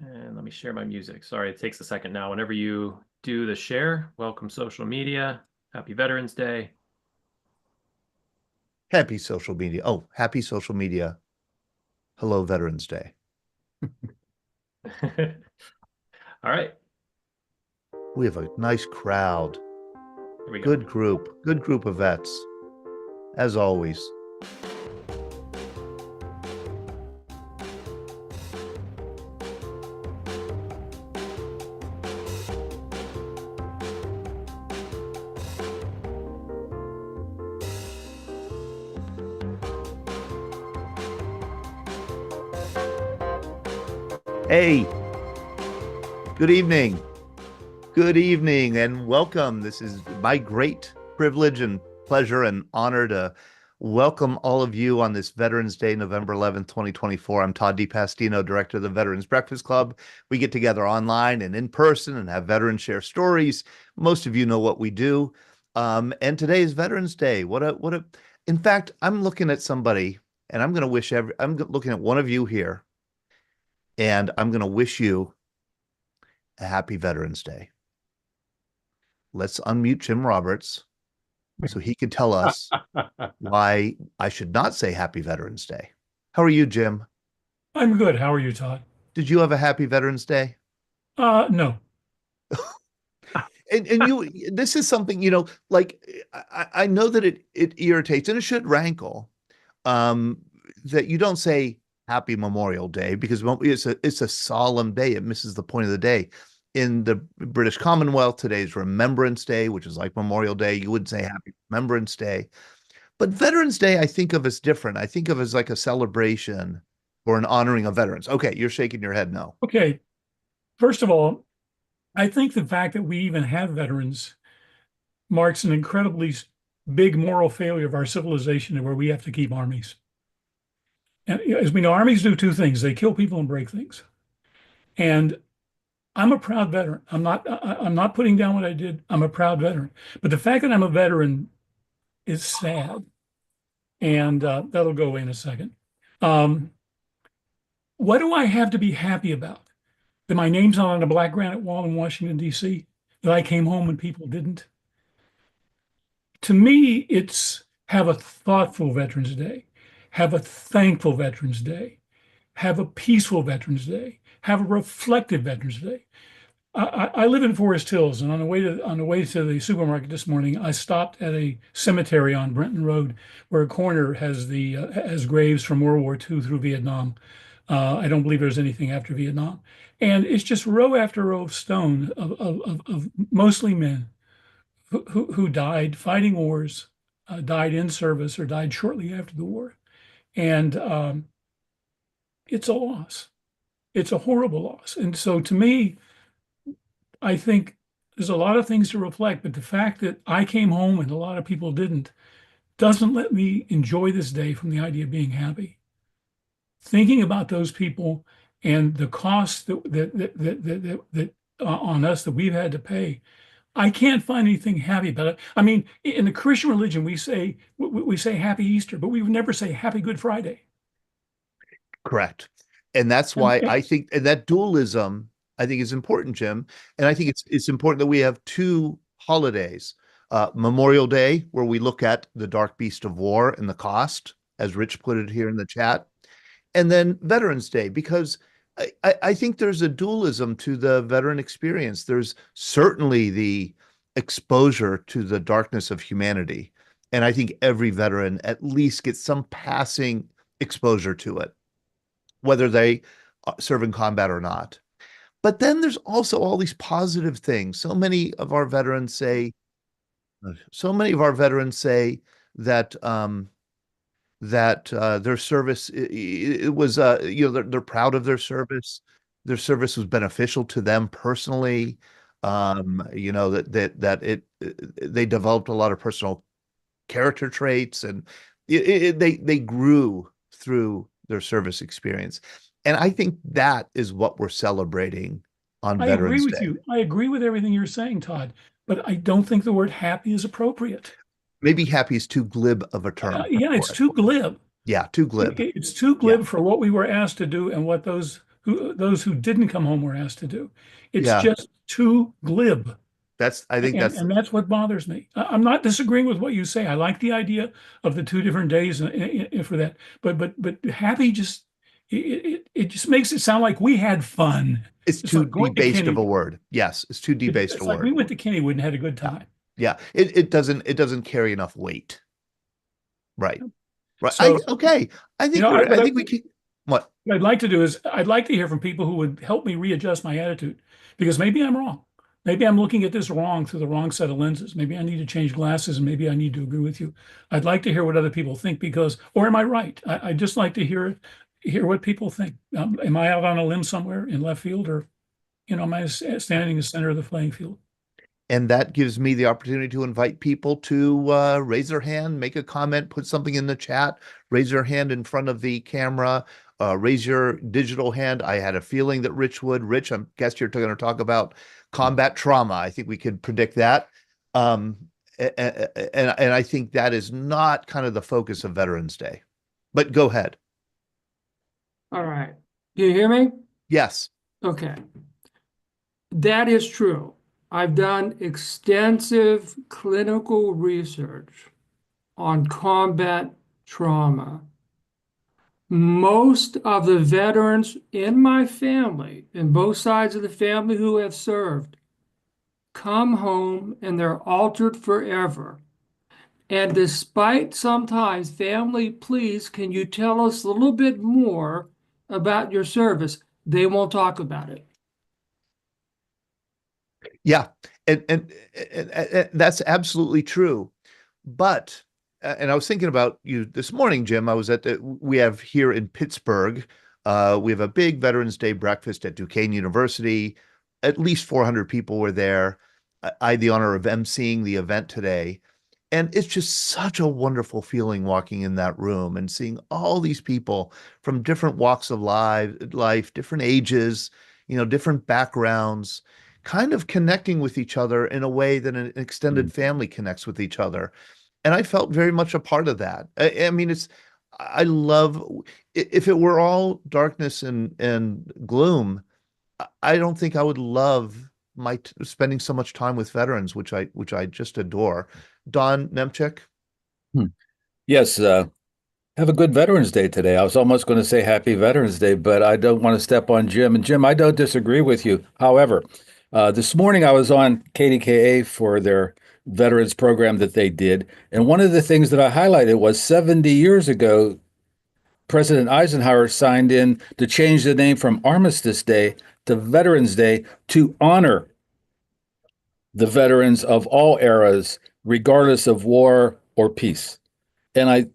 And let me share my music. Sorry, it takes a second now. Whenever you do the share, welcome social media. Happy Veterans Day. Happy social media. Oh, happy social media. Hello, Veterans Day. All right, We have a nice crowd. here we go. Good group of vets, as always. Hey, good evening. Good evening and welcome. This is my great privilege and pleasure and honor to welcome all of you on this Veterans Day, November 11th, 2024. I'm Todd DiPastino, director of the Veterans Breakfast Club. We get together online and in person and have veterans share stories. Most of you know what we do. And today is Veterans Day. In fact, I'm looking at somebody and I'm looking at one of you here and I'm going to wish you a happy Veterans Day. Let's unmute Jim Roberts so he can tell us why I should not say Happy Veterans Day. How are you, Jim? I'm good. How are you, Todd? Did you have a happy Veterans Day? No. And you, this is something, like I know that it irritates and it should rankle, that you don't say Happy Memorial Day because it's a solemn day. It misses the point of the day. In the British Commonwealth, today's Remembrance Day, which is like Memorial Day. You wouldn't say Happy Remembrance Day. But Veterans Day, I think of as different. I think of as like a celebration or an honoring of veterans. Okay, you're shaking your head no. Okay. First of all, I think the fact that we even have veterans marks an incredibly big moral failure of our civilization where we have to keep armies. And as we know, armies do two things. They kill people and break things. And I'm a proud veteran. I'm not putting down what I did. I'm a proud veteran. But the fact that I'm a veteran is sad. And that'll go away in a second. What do I have to be happy about? That my name's not on a black granite wall in Washington, D.C., that I came home and people didn't? To me, it's have a thoughtful Veterans Day, have a thankful Veterans Day, have a peaceful Veterans Day, have a reflective Veterans Day. I live in Forest Hills, and on the way to the supermarket this morning, I stopped at a cemetery on Brenton Road, where a corner has graves from World War II through Vietnam. I don't believe there's anything after Vietnam, and it's just row after row of stone of mostly men who died fighting wars, died in service, or died shortly after the war, and it's a loss. It's a horrible loss, and so to me, I think there's a lot of things to reflect, but the fact that I came home and a lot of people didn't doesn't let me enjoy this day from the idea of being happy. Thinking about those people and the costs that on us that we've had to pay, I can't find anything happy about it. I mean, in the Christian religion, we say Happy Easter, but we would never say Happy Good Friday. Correct. And that's why I think and that dualism, I think is important, Jim. And I think it's important that we have two holidays. Memorial Day, where we look at the dark beast of war and the cost, as Rich put it here in the chat. And then Veterans Day, because I think there's a dualism to the veteran experience. There's certainly the exposure to the darkness of humanity. And I think every veteran at least gets some passing exposure to it, whether they serve in combat or not. But then there's also all these positive things. So many of our veterans say that their service it was they're proud of their service. Their service was beneficial to them personally. They developed a lot of personal character traits, and they grew through their service experience. And I think that is what we're celebrating on I agree Veterans with Day. you. I agree with everything you're saying, Todd, but I don't think the word happy is appropriate. Maybe happy is too glib of a term Yeah, it's for it. too glib. Yeah, too glib. It's too Yeah, glib for what we were asked to do and what those those who didn't come home were asked to do. It's Yeah, just too glib. I think that's And that's what bothers me. I'm not disagreeing with what you say. I like the idea of the 2 different days for that. But happy just it just makes it sound like we had fun. it's It's too like going to debased of a Kennywood. word. Yes, it's too debased a It's like we word. went to Kennywood and had a good Yeah, time. yeah. It doesn't carry enough weight. Right. Right. So, Okay. I you think know, we're I think we can what? what I'd like to do is I'd like to hear from people who would help me readjust my attitude because maybe I'm wrong. Maybe I'm looking at this wrong through the wrong set of lenses. Maybe I need to change glasses and maybe I need to agree with you. I'd like to hear what other people think because, or am I right? I'd just like to hear what people think. Am I out on a limb somewhere in left field or, am I standing in the center of the playing field? And that gives me the opportunity to invite people to raise their hand, make a comment, put something in the chat, raise your hand in front of the camera, raise your digital hand. I had a feeling that Rich would. Rich, I guess you're going to talk about combat trauma. I think we could predict that. Um, and I think that is not kind of the focus of Veterans Day. But go ahead. All right. Can you hear me? Yes. Okay. That is true. I've done extensive clinical research on combat trauma. Most of the veterans in my family, in both sides of the family who have served, come home and they're altered forever. And despite sometimes family pleas, can you tell us a little bit more about your service? They won't talk about it. Yeah. And that's absolutely true. But and I was thinking about you this morning, Jim. We have here in Pittsburgh, we have a big Veterans Day breakfast at Duquesne University. At least 400 people were there. I had the honor of emceeing the event today. And it's just such a wonderful feeling walking in that room and seeing all these people from different walks of life, different ages, different backgrounds, kind of connecting with each other in a way that an extended family connects with each other. And I felt very much a part of that. I mean, I love, if it were all darkness and gloom, I don't think I would love spending so much time with veterans, which I just adore. Don Nemchek? Yes, have a good Veterans Day today. I was almost going to say Happy Veterans Day, but I don't want to step on Jim. And Jim, I don't disagree with you. However, this morning I was on KDKA for their veterans program that they did. And one of the things that I highlighted was 70 years ago, President Eisenhower signed in to change the name from Armistice Day to Veterans Day to honor the veterans of all eras, regardless of war or peace. And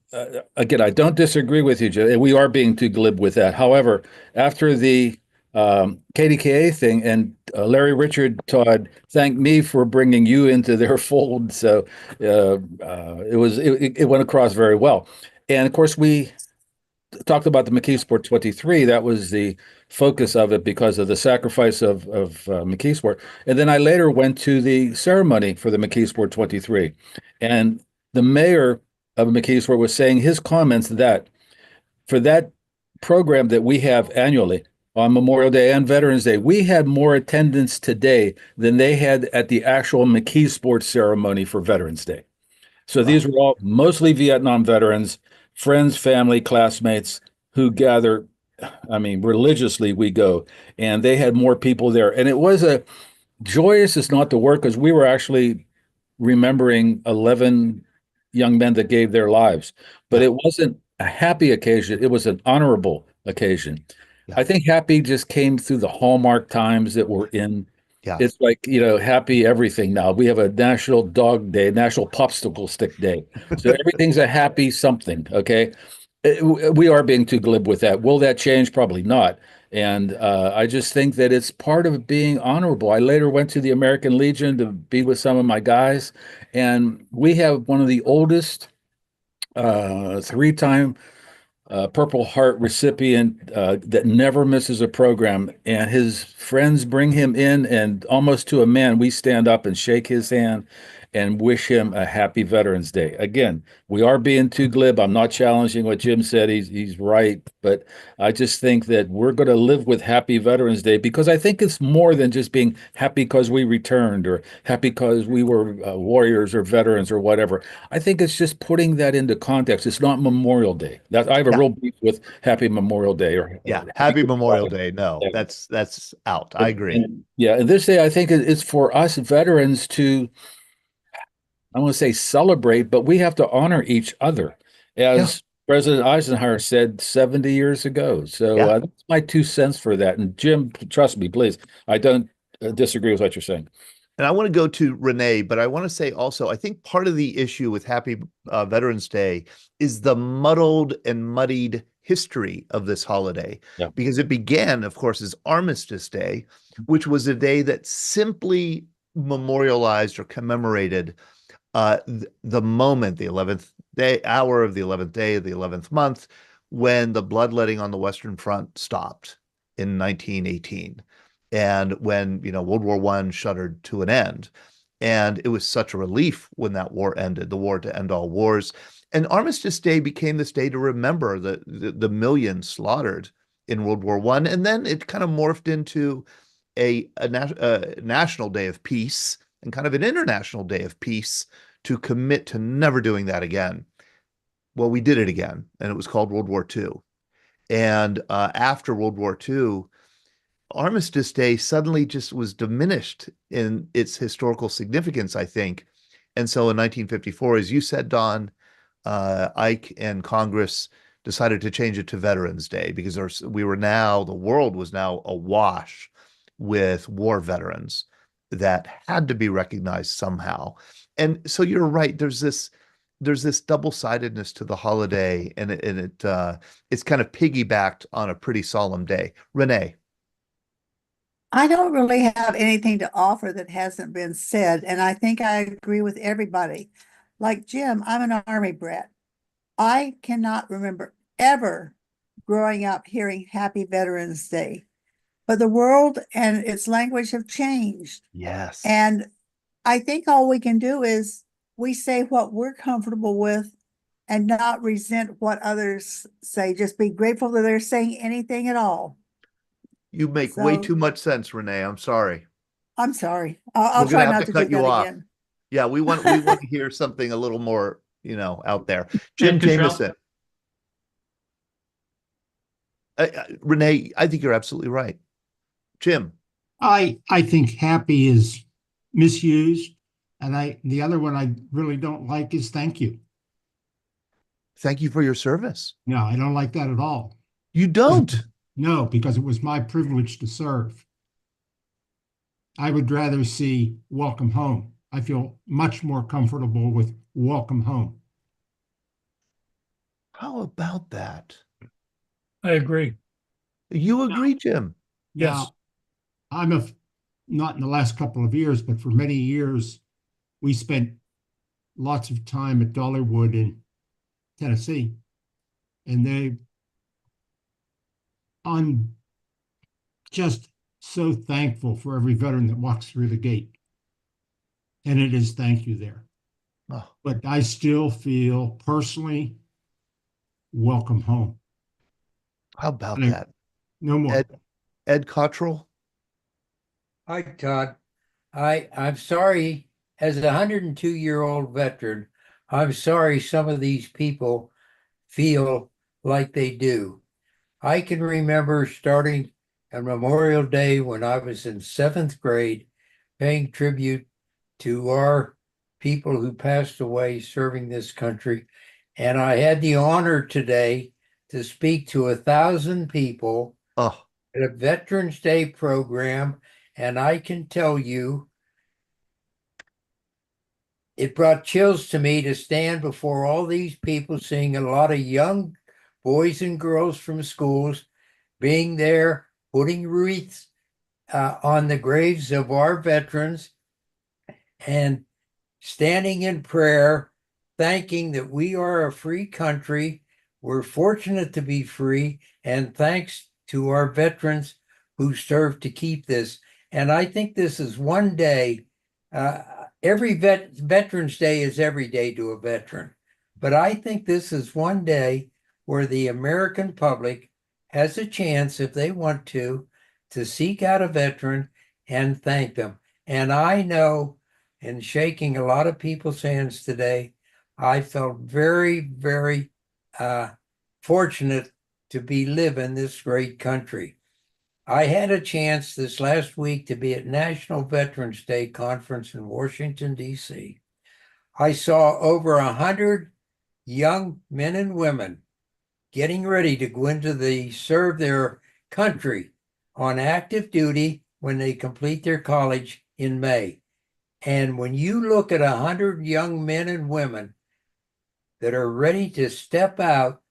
again, I don't disagree with you, Joe. We are being too glib with that. However, after the KDKA thing, and Larry Todd thanked me for bringing you into their fold, so it went across very well. And of course, we talked about the McKeesport 23. That was the focus of it because of the sacrifice of McKeesport. And then I later went to the ceremony for the McKeesport 23. And the mayor of McKeesport was saying his comments that for that program that we have annually on Memorial Day and Veterans Day, we had more attendance today than they had at the actual McKeesport ceremony for Veterans Day. So these were all mostly Vietnam veterans, friends, family, classmates who gather. I mean, religiously we go, and they had more people there. And it was a joyous is not the word because we were actually remembering 11 young men that gave their lives, but it wasn't a happy occasion. It was an honorable occasion. Yeah. I think happy just came through the Hallmark times that we're in. Yeah. It's like, happy everything now. We have a National Dog Day, National Popsicle Stick Day. So everything's a happy something, okay? We are being too glib with that. Will that change? Probably not. And I just think that it's part of being honorable. I later went to the American Legion to be with some of my guys, and we have one of the oldest three-time Purple Heart recipient that never misses a program. And his friends bring him in, and almost to a man, we stand up and shake his hand. and wish him a happy Veterans Day. Again, we are being too glib. I'm not challenging what Jim said. He's right, but I just think that we're going to live with happy Veterans Day because I think it's more than just being happy because we returned or happy because we were warriors or veterans or whatever. I think it's just putting that into context. It's not Memorial Day. That I have a Yeah. real beef with Happy Memorial Day or Yeah. Happy Memorial Day. No, Yeah. that's out. I agree. And this day, I think it's for us veterans to, I want to say celebrate, but we have to honor each other, as President Eisenhower said 70 years ago. So Yeah. that's my 2 cents for that. And Jim, trust me, please, I don't disagree with what you're saying. And I want to go to Renee, but I want to say also, I think part of the issue with Happy Veterans Day is the muddled and muddied history of this holiday. Yeah. Because it began, of course, as Armistice Day, which was a day that simply memorialized or commemorated the moment, the 11th hour of the 11th day of the 11th month, when the bloodletting on the Western Front stopped in 1918. And when, World War I shuddered to an end. And it was such a relief when that war ended, the war to end all wars. And Armistice Day became this day to remember the millions slaughtered in World War I. And then it kind of morphed into a national day of peace and kind of an international day of peace to commit to never doing that again. Well, we did it again, and it was called World War II. And after World War II, Armistice Day suddenly just was diminished in its historical significance, I think. And so in 1954, as you said, Don, Ike and Congress decided to change it to Veterans Day because the world was now awash with war veterans that had to be recognized somehow. And so you're right, there's this double-sidedness to the holiday, and it's kind of piggybacked on a pretty solemn day. Renee. I don't really have anything to offer that hasn't been said, and I think I agree with everybody. Like Jim, I'm an Army brat. I cannot remember ever growing up hearing Happy Veterans Day, but the world and its language have changed. Yes. And I think all we can do is we say what we're comfortable with and not resent what others say. Just be grateful that they're saying anything at all. You make way too much sense, Renee. I'm sorry. I'm sorry. I'll We're gonna try have not to to cut do you that off. again. Yeah, we want to hear something a little more, out there. Jim And Cottrell? Jameson. Renee, I think you're absolutely right. Jim. I think happy is misused, and the other one I really don't like is thank you. Thank you for your service. No, I don't like that at all. You don't? No, because it was my privilege to serve. I would rather see welcome home. I feel much more comfortable with welcome home. How about that? I agree. You agree, Jim? Yes. Now, not in the last couple of years, but for many years, we spent lots of time at Dollarwood in Tennessee, and I'm just so thankful for every veteran that walks through the gate. And it is thank you there. Oh. But I still feel personally welcome home. How about that? No more. Ed Cottrell? Hi, Todd. I'm sorry, as a 102-year-old veteran, I'm sorry some of these people feel like they do. I can remember starting on Memorial Day when I was in 7th grade, paying tribute to our people who passed away serving this country. And I had the honor today to speak to 1,000 people at a Veterans Day program. And I can tell you, it brought chills to me to stand before all these people, seeing a lot of young boys and girls from schools being there, putting wreaths on the graves of our veterans and standing in prayer, thanking that we are a free country. We're fortunate to be free, and thanks to our veterans who served to keep this. And I think this is one day every Veterans Day is every day to a veteran. But I think this is one day where the American public has a chance, if they want to seek out a veteran and thank them. And I know, in shaking a lot of people's hands today, I felt very, very fortunate to live in this great country. I had a chance this last week to be at National Veterans Day Conference in Washington, D.C. I saw over 100 young men and women getting ready to go into serve their country on active duty when they complete their college in May. And when you look at 100 young men and women that are ready to step out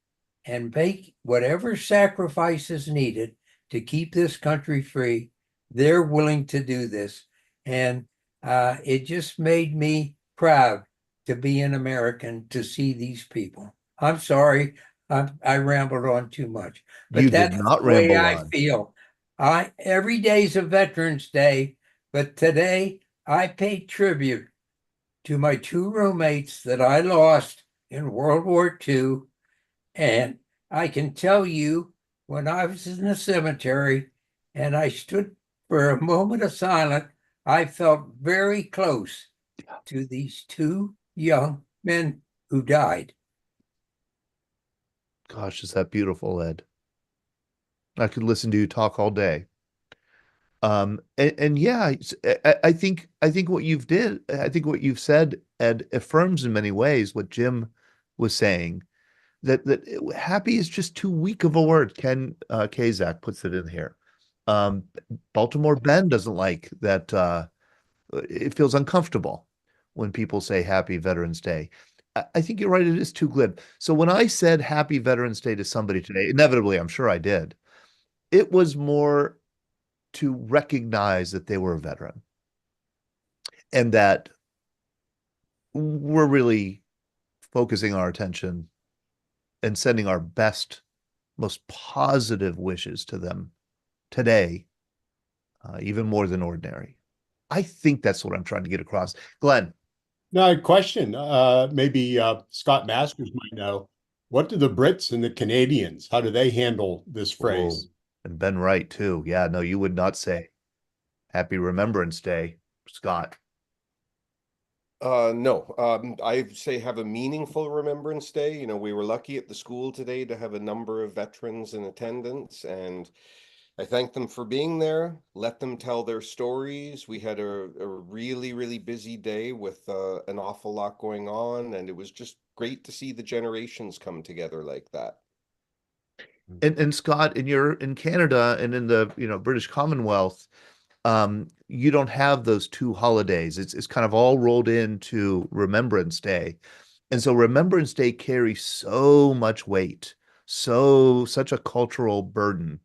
and make whatever sacrifices needed to keep this country free, they're willing to do this. And it just made me proud to be an American, to see these people. I'm sorry, I rambled on too much, but You did that's not the way ramble I on. feel. Every day's a Veterans Day, but today I paid tribute to my two roommates that I lost in World War II. And I can tell you, when I was in the cemetery and I stood for a moment of silence, I felt very close to these two young men who died. Gosh, is that beautiful, Ed? I could listen to you talk all day. And yeah, I think what I think what you've said, Ed, affirms in many ways what Jim was saying, that happy is just too weak of a word. Ken Kazak puts it in here. Um, Baltimore Ben doesn't like that. It feels uncomfortable when people say Happy Veterans Day. I think you're right. It is too glib. So when I said Happy Veterans Day to somebody today, inevitably, I'm sure I did, it was more to recognize that they were a veteran and that we're really focusing our attention and sending our best, most positive wishes to them today, even more than ordinary. I think that's what I'm trying to get across. Glenn. No, question. Maybe Scott Masters might know. What do the Brits and the Canadians, how do they handle this Whoa. phrase? And Ben Wright, too. Yeah, no, you would not say Happy Remembrance Day, Scott. No, I say have a meaningful Remembrance Day. You know, we were lucky at the school today to have a number of veterans in attendance, and I thank them for being there. Let them tell their stories. We had a really, really busy day with an awful lot going on, and it was just great to see the generations come together like that. And Scott, in Canada and in the British Commonwealth, you don't have those two holidays. It's kind of all rolled into Remembrance Day. And so Remembrance Day carries so much weight, such a cultural burden.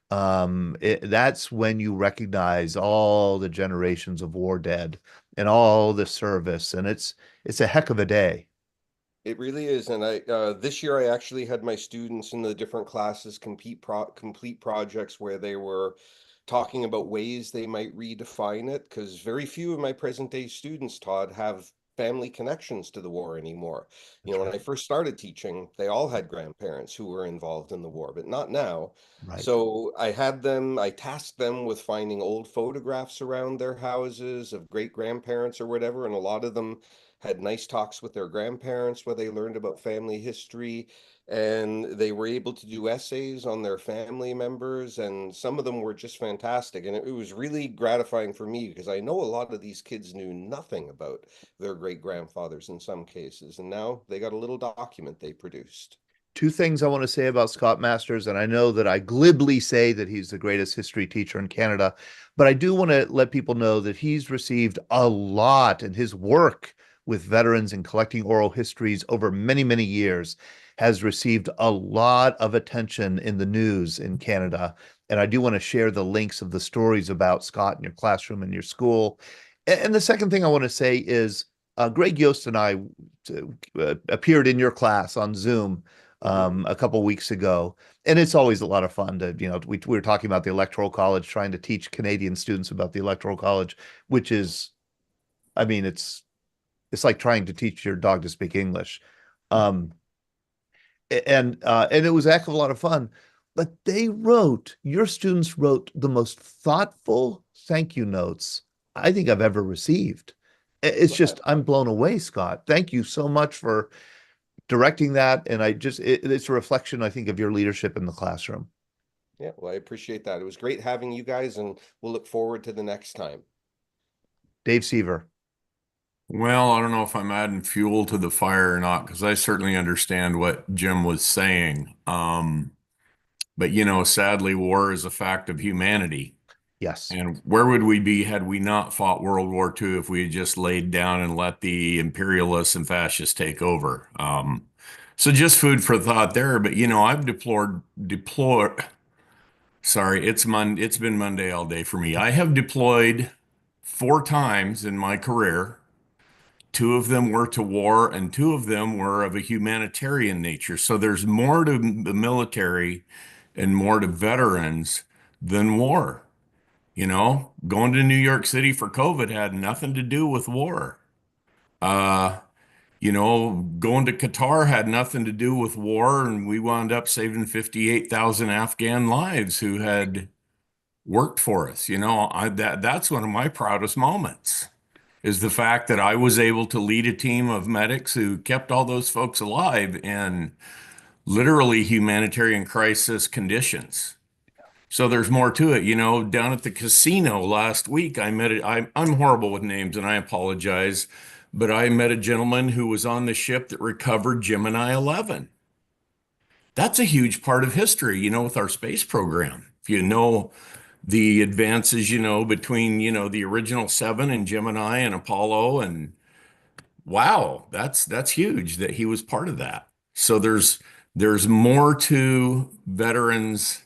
That's when you recognize all the generations of war dead and all the service, and it's a heck of a day. It really is, and I this year I actually had my students in the different classes complete projects where they were talking about ways they might redefine it, because very few of my present day students, Todd, have family connections to the war anymore. You know, when I first started teaching, they all had grandparents who were involved in the war, but not now. Right. So I tasked them with finding old photographs around their houses of great grandparents or whatever, and a lot of them had nice talks with their grandparents where they learned about family history, and they were able to do essays on their family members, and some of them were just fantastic. And it was really gratifying for me because I know a lot of these kids knew nothing about their great grandfathers in some cases, and now they got a little document they produced. Two things I want to say about Scott Masters, and I know that I glibly say that he's the greatest history teacher in Canada, but I do want to let people know that he's received a lot, and his work with veterans and collecting oral histories over many, many years has received a lot of attention in the news in Canada. And I do want to share the links of the stories about Scott in your classroom and your school. And the second thing I want to say is Greg Yost and I appeared in your class on Zoom a couple weeks ago, and it's always a lot of fun to, we were talking about the Electoral College, trying to teach Canadian students about the Electoral College, which is I mean, it's like trying to teach your dog to speak English. Um, and it was a heck of a lot of fun. But your students wrote the most thoughtful thank you notes I think I've ever received. It's just, I'm blown away, Scott. Thank you so much for directing that. And it's a reflection, I think, of your leadership in the classroom. Yeah, well, I appreciate that. It was great having you guys, and we'll look forward to the next time. Dave Seaver. Well, I don't know if I'm adding fuel to the fire or not, because I certainly understand what Jim was saying. But sadly, war is a fact of humanity. Yes. And where would we be had we not fought World War II if we had just laid down and let the imperialists and fascists take over? So just food for thought there. But I've sorry, it's been Monday all day for me. I have deployed 4 times in my career. 2 of them were to war, and 2 of them were of a humanitarian nature. So there's more to the military and more to veterans than war. Going to New York City for COVID had nothing to do with war. Uh, Going to Qatar had nothing to do with war, and we wound up saving 58,000 Afghan lives who had worked for us. That's one of my proudest moments is the fact that I was able to lead a team of medics who kept all those folks alive in literally humanitarian crisis conditions. So there's more to it. Down at the casino last week, I'm horrible with names and I apologize, but I met a gentleman who was on the ship that recovered Gemini 11. That's a huge part of history, with our space program. If you know the advances, between, the original 7 and Gemini and Apollo, and wow, that's huge that he was part of that. So there's more to veterans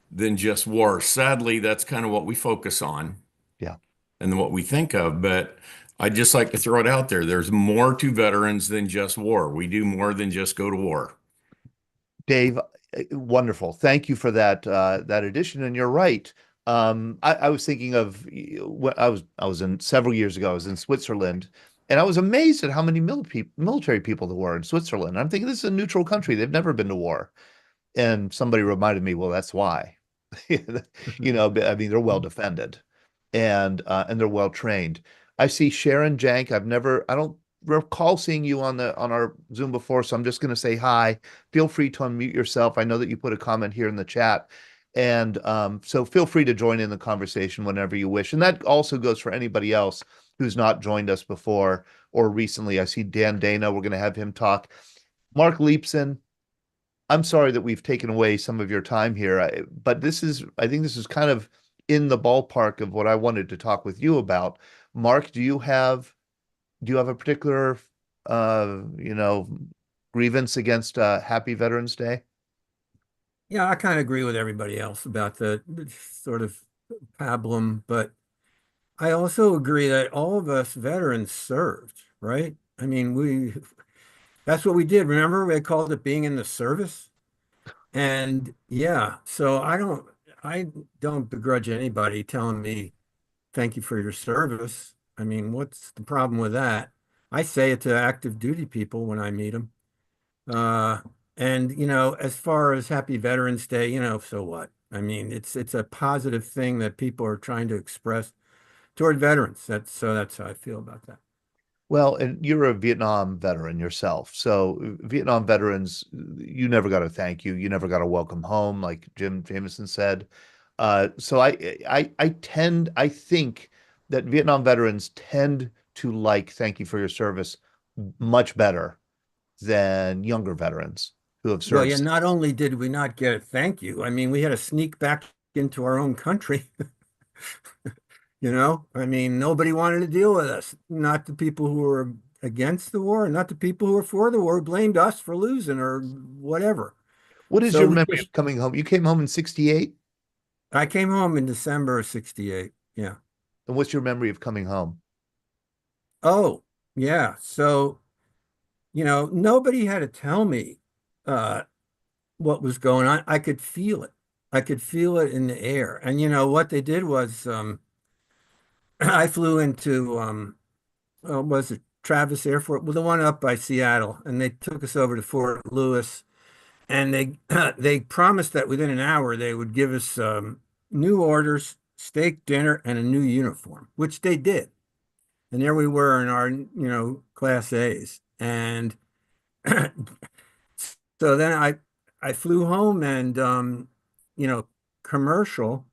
than just war. Sadly, that's kind of what we focus on. Yeah. And what we think of, but I'd just like to throw it out there. There's more to veterans than just war. We do more than just go to war. Dave, wonderful. Thank you for that addition. And you're right. I was thinking of when I was in several years ago. I was in Switzerland, and I was amazed at how many military people there were in Switzerland. I'm thinking this is a neutral country; they've never been to war. And somebody reminded me, well, that's why. I mean, they're well defended, and they're well trained. I see Sharon Jank. I don't recall seeing you on our Zoom before, so I'm just going to say hi. Feel free to unmute yourself. I know that you put a comment here in the chat, and so feel free to join in the conversation whenever you wish. And that also goes for anybody else who's not joined us before or recently. I see Dan Dana. We're going to have him talk. Mark Leapson. I'm sorry that we've taken away some of your time here, but I think this is kind of in the ballpark of what I wanted to talk with you about. Mark, do you have a particular, grievance against Happy Veterans Day? Yeah, I kind of agree with everybody else about the sort of pablum, but I also agree that all of us veterans served, right? I mean, that's what we did. Remember, they called it being in the service. And yeah, so I don't begrudge anybody telling me thank you for your service. I mean, what's the problem with that? I say it to active duty people when I meet them. And as far as Happy Veterans Day, so what? I mean, it's a positive thing that people are trying to express toward veterans. That's how I feel about that. Well, and you're a Vietnam veteran yourself. So Vietnam veterans, you never got a thank you. You never got a welcome home, like Jim Jameson said. So I think that Vietnam veterans tend to like thank you for your service much better than younger veterans who have Well, served. yeah, not only did we not get a thank you, I mean, we had to sneak back into our own country. I mean, nobody wanted to deal with us. Not the people who were against the war, and not the people who were for the war blamed us for losing or whatever. What is So your we memory just- of coming home? You came home in 68? I came home in December of 68. Yeah. And what's your memory of coming home? Oh, yeah. So, nobody had to tell me what was going on. I could feel it. I could feel it in the air. And what they did was I flew into was it Travis Air Force? Well, the one up by Seattle, and they took us over to Fort Lewis, and they they promised that within an hour they would give us new orders, steak dinner, and a new uniform, which they did. And there we were in our, Class A's. And so then I flew home and commercial.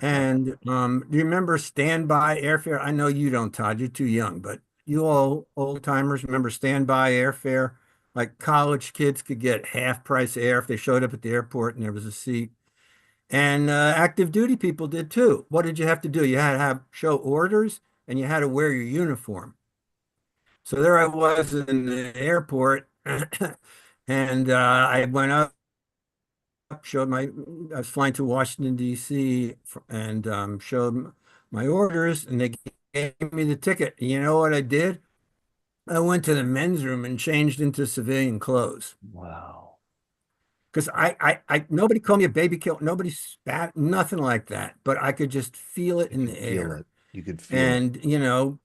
And do you remember standby airfare? I know you don't, Todd, you're too young, but you all old timers remember standby airfare? Like college kids could get half price air if they showed up at the airport and there was a seat. And active duty people did too. What did you have to do? You had to have show orders and you had to wear your uniform. So there I was in the airport, and I went up, showed I was flying to Washington, D.C., and showed my orders, and they gave me the ticket. You know what I did? I went to the men's room and changed into civilian clothes. Wow. Because nobody called me a baby killer, nobody spat, nothing like that. But I could just feel it in the Feel air. it. You could feel it. And,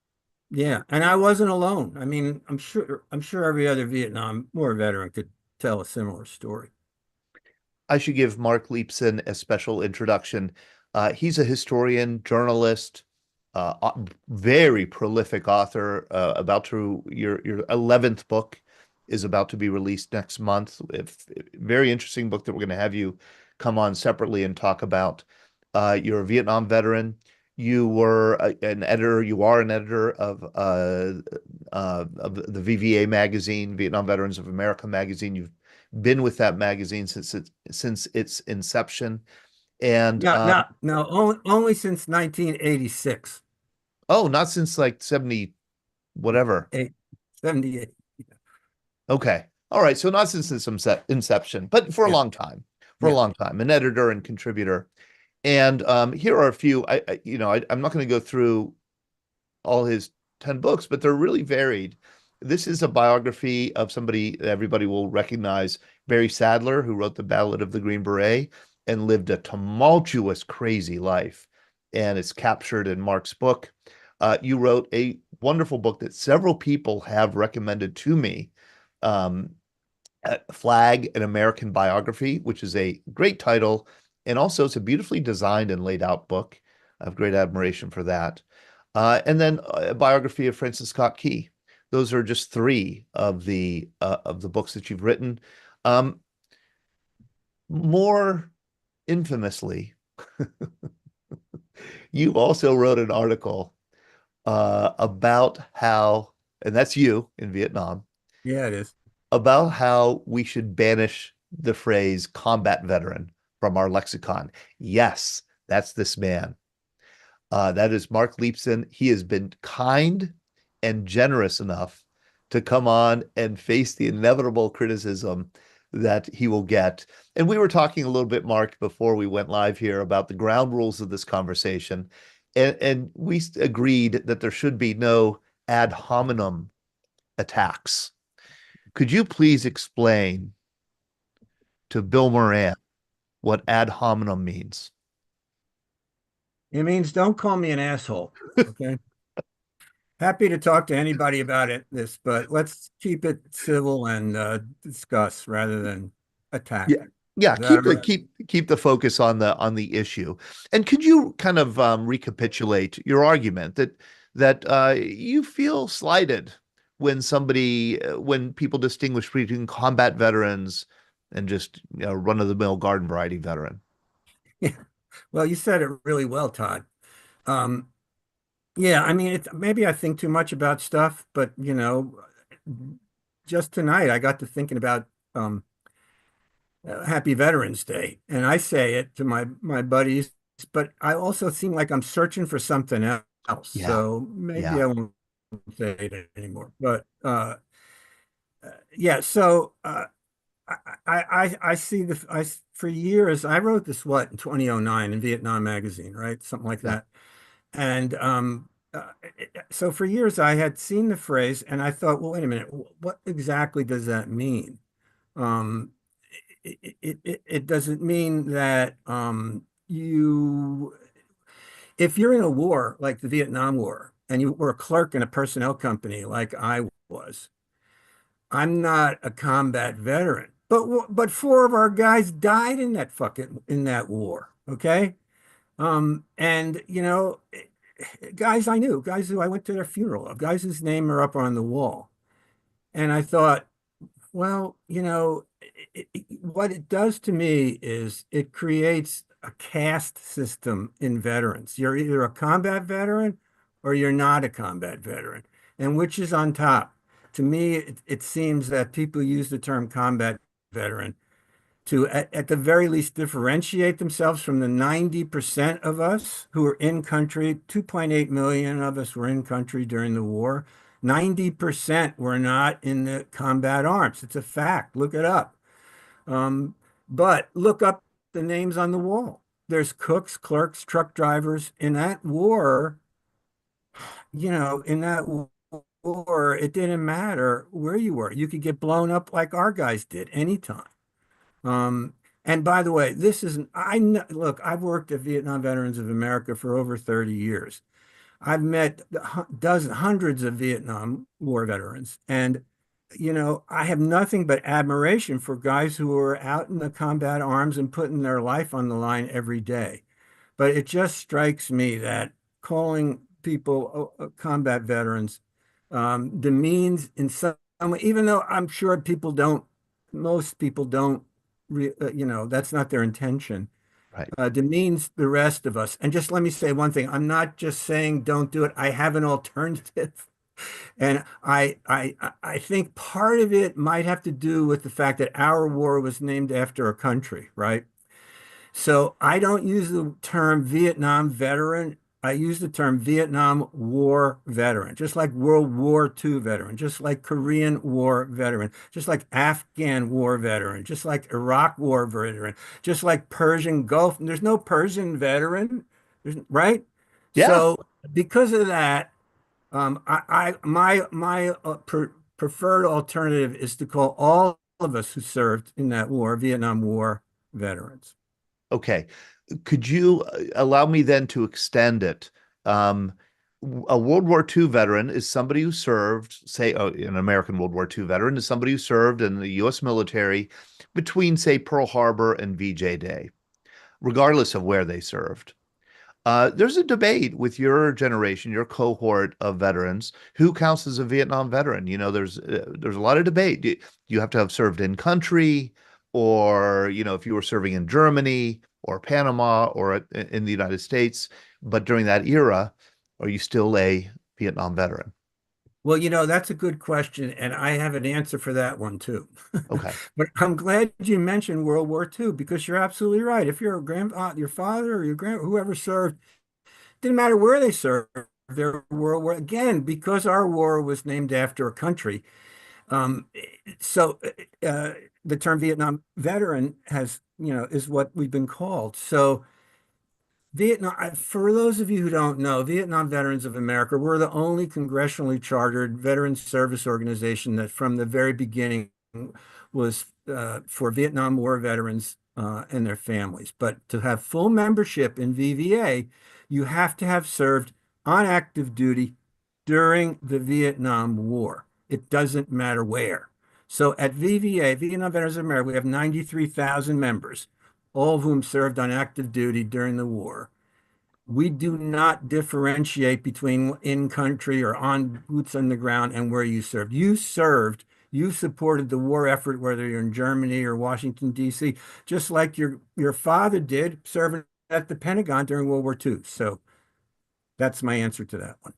yeah, and I wasn't alone. I mean, I'm sure every other Vietnam War veteran could tell a similar story. I should give Mark Leipson a special introduction. He's a historian, journalist, very prolific author. Your 11th book is about to be released next month. Very interesting book that we're going to have you come on separately and talk about. You're a Vietnam veteran. You were an editor. You are an editor of the VVA magazine, Vietnam Veterans of America magazine. You've been with that magazine since its inception, and no, only since 1986. Oh, not since like 70, whatever. 78. Okay, all right. So not since its inception, but for a long time. For a long time, an editor and contributor. And here are a few. I'm not going to go through all his 10 books, but they're really varied. This is a biography of somebody that everybody will recognize, Barry Sadler, who wrote The Ballad of the Green Beret and lived a tumultuous, crazy life. And it's captured in Mark's book. You wrote a wonderful book that several people have recommended to me, Flag, an American Biography, which is a great title. And also, it's a beautifully designed and laid out book. I have great admiration for that. And then a biography of Francis Scott Key. Those are just three of the books that you've written. More infamously, you also wrote an article about how, and that's you in Vietnam. Yeah, it is. About how we should banish the phrase combat veteran from our lexicon. Yes, that's this man. That is Mark Leipson. He has been kind and generous enough to come on and face the inevitable criticism that he will get. And we were talking a little bit, Mark, before we went live here about the ground rules of this conversation. And we agreed that there should be no ad hominem attacks. Could you please explain to Bill Moran what ad hominem means? It means don't call me an asshole. Okay. Happy to talk to anybody about this, but let's keep it civil and discuss rather than attack. Yeah, keep the focus on the issue. And could you kind of recapitulate your argument that you feel slighted when people distinguish between combat veterans and just run-of-the-mill garden variety veteran? Yeah. Well, you said it really well, Todd. Yeah, I mean, maybe I think too much about stuff, but just tonight I got to thinking about Happy Veterans Day, and I say it to my buddies, but I also seem like I'm searching for something else. Yeah. So maybe I won't say it anymore. But yeah, so I see for years I wrote this in 2009 in Vietnam Magazine, right? Something like that. And so for years I had seen the phrase and I thought, well, wait a minute, what exactly does that mean? It doesn't mean that if you're in a war like the Vietnam War and you were a clerk in a personnel company like I was, I'm not a combat veteran, but four of our guys died in that war. Okay. And guys I knew, guys who I went to their funeral of, guys whose name are up on the wall. And I thought, well, what it does to me is it creates a caste system in veterans. You're either a combat veteran or you're not a combat veteran. And which is on top? To me, it seems that people use the term combat veteran to, at the very least, differentiate themselves from the 90% of us who are in country. 2.8 million of us were in country during the war. 90% were not in the combat arms. It's a fact. Look it up. But look up the names on the wall. There's cooks, clerks, truck drivers. In that war, it didn't matter where you were. You could get blown up like our guys did anytime. And by the way, look, I've worked at Vietnam Veterans of America for over 30 years. I've met hundreds of Vietnam War veterans, and I have nothing but admiration for guys who are out in the combat arms and putting their life on the line every day. But it just strikes me that calling people combat veterans demeans in some way, even though I'm sure most people don't, that's not their intention. Right. Demeans the rest of us. And just let me say one thing. I'm not just saying don't do it. I have an alternative. And I think part of it might have to do with the fact that our war was named after a country, right? So I don't use the term Vietnam veteran. I use the term Vietnam War veteran, just like World War II veteran, just like Korean War veteran, just like Afghan War veteran, just like Iraq War veteran, just like Persian Gulf. There's no Persian veteran, right? Yeah. So because of that, my preferred alternative is to call all of us who served in that war Vietnam War veterans. Okay. Could you allow me then to extend it? A World War II veteran is somebody who served, say, an American World War II veteran is somebody who served in the U.S. military between, say, Pearl Harbor and VJ Day, regardless of where they served. There's a debate with your generation, your cohort of veterans, who counts as a Vietnam veteran. There's a lot of debate. You have to have served in country, or if you were serving in Germany or Panama or in the United States, but during that era, are you still a Vietnam veteran? Well, that's a good question, and I have an answer for that one too. Okay. But I'm glad you mentioned World War II because you're absolutely right. If your father or your whoever served, didn't matter where they served, their World War again because our war was named after a country. So the term Vietnam veteran is what we've been called. So Vietnam, for those of you who don't know, Vietnam Veterans of America, we're the only congressionally chartered veteran service organization that from the very beginning was for Vietnam War veterans and their families. But to have full membership in VVA, you have to have served on active duty during the Vietnam War. It doesn't matter where. So at VVA, Vietnam Veterans of America, we have 93,000 members, all of whom served on active duty during the war. We do not differentiate between in country or on boots on the ground and where you served. You supported the war effort, whether you're in Germany or Washington, D.C., just like your father did serving at the Pentagon during World War II. So that's my answer to that one.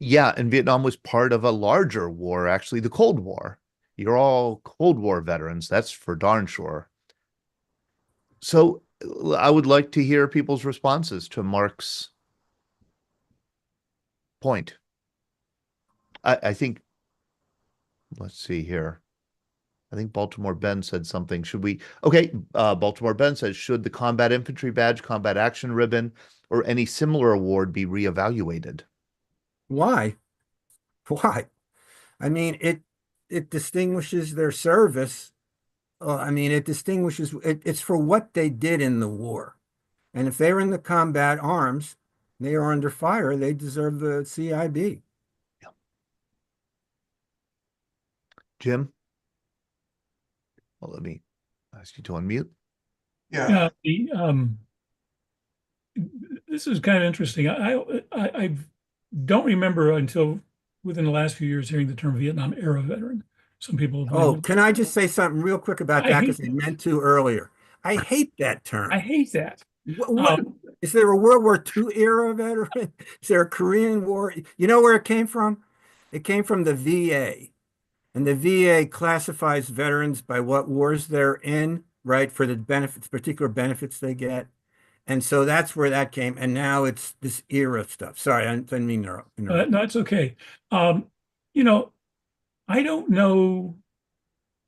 Yeah, and Vietnam was part of a larger war, actually, the Cold War. You're all Cold War veterans, that's for darn sure. So I would like to hear people's responses to Mark's point. I think, let's see here. I think Baltimore Ben said something. Baltimore Ben says, should the combat infantry badge, combat action ribbon, or any similar award be reevaluated? Why? Why? I mean, it distinguishes their service. It's for what they did in the war. And if they were in the combat arms, They are under fire. They deserve the CIB. Jim? Well, let me ask you to unmute. Yeah, this is kind of interesting. I don't remember until within the last few years hearing the term Vietnam era veteran. Some people have Oh, labeled- can I just say something real quick about I that? hate Because I meant to earlier. I hate that term. I hate that. What is there a World War II era veteran? Is there a Korean War? You know where it came from? It came from the VA. And the VA classifies veterans by what wars they're in, right? For the benefits, particular benefits they get. And so that's where that came. And now it's this era stuff. Sorry, I didn't mean to interrupt. No, it's okay. You know, I don't know.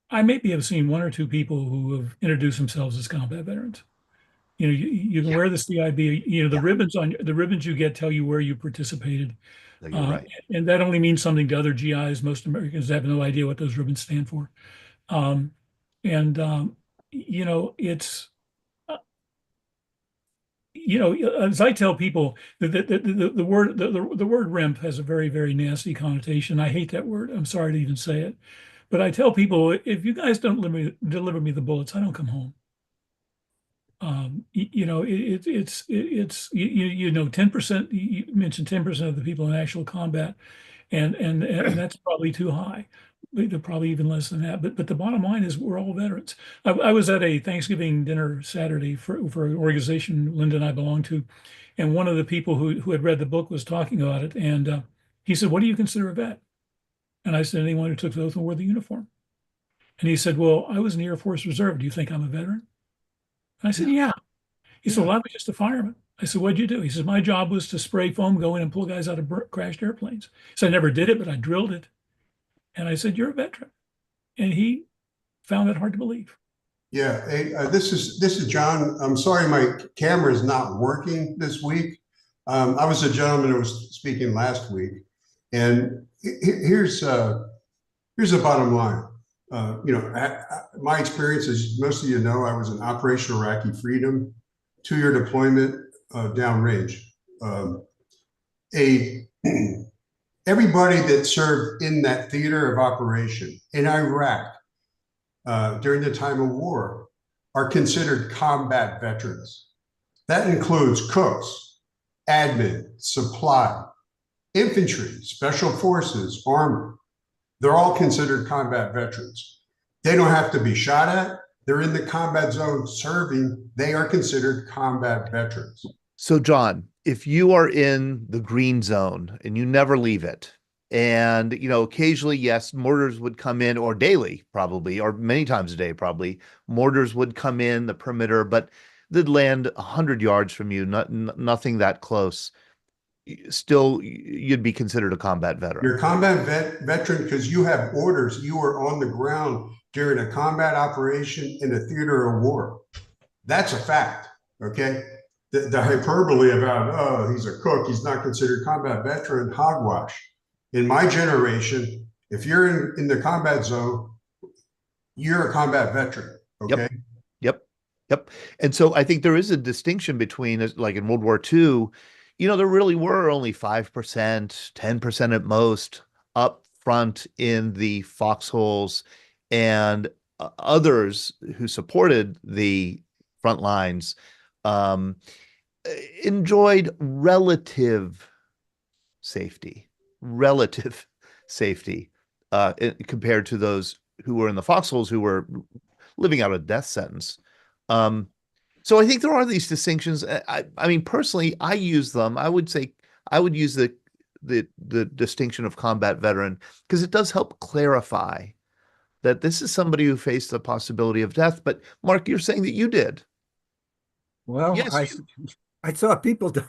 I maybe have seen one or two people who have introduced themselves as combat veterans. You know, you can wear the CIB. You know, the ribbons on the ribbons you get tell you where you participated. No, you're right. And that only means something to other GIs. Most Americans have no idea what those ribbons stand for. You know, it's, you know, as I tell people, the word RIMP has a very, very nasty connotation. I hate that word. I'm sorry to even say it. But I tell people, if you guys don't deliver me the bullets, I don't come home. You know, it's you know, 10%, you mentioned 10% of the people in actual combat, and that's probably too high. They're probably even less than that. But the bottom line is we're all veterans. I was at a Thanksgiving dinner Saturday for an organization Linda and I belong to, and one of the people who had read the book was talking about it, and he said, "What do you consider a vet?" And I said, "Anyone who took the oath and wore the uniform." And he said, "Well, I was in the Air Force Reserve. Do you think I'm a veteran?" And I said, "Yeah." He said, "Well, I was just a fireman." I said, "What'd you do?" He said, "My job was to spray foam, go in and pull guys out of crashed airplanes." So I never did it, but I drilled it. And I said, "You're a veteran." And he found it hard to believe. Yeah, hey, this is John. I'm sorry my camera is not working this week. I was a gentleman who was speaking last week, and here's the bottom line. You know, my experience, as most of you know, I was in Operation Iraqi Freedom, 2-year deployment downrange. Everybody that served in that theater of operation in Iraq during the time of war are considered combat veterans. That includes cooks, admin, supply, infantry, special forces, armor. They're all considered combat veterans. They don't have to be shot at. They're in the combat zone serving. They are considered combat veterans. So, John, if you are in the green zone and you never leave it, and, you know, occasionally, yes, mortars would come in, or daily, probably, or many times a day, probably, mortars would come in the perimeter, but they'd land 100 yards from you, nothing that close. Still, you'd be considered a combat veteran. You're a combat veteran because you have orders. You were on the ground during a combat operation in a theater of war. That's a fact, okay? The hyperbole about, oh, he's a cook, he's not considered combat veteran, hogwash. In my generation, if you're in the combat zone, you're a combat veteran, okay? Yep. And so I think there is a distinction between, like in World War II, you know, there really were only 5%, 10% at most up front in the foxholes, and others who supported the front lines enjoyed relative safety compared to those who were in the foxholes who were living out a death sentence. So I think there are these distinctions. I mean, personally, I use them. I would say I would use the distinction of combat veteran because it does help clarify that this is somebody who faced the possibility of death. But Mark, you're saying that you did. Well, Yes, I saw people die.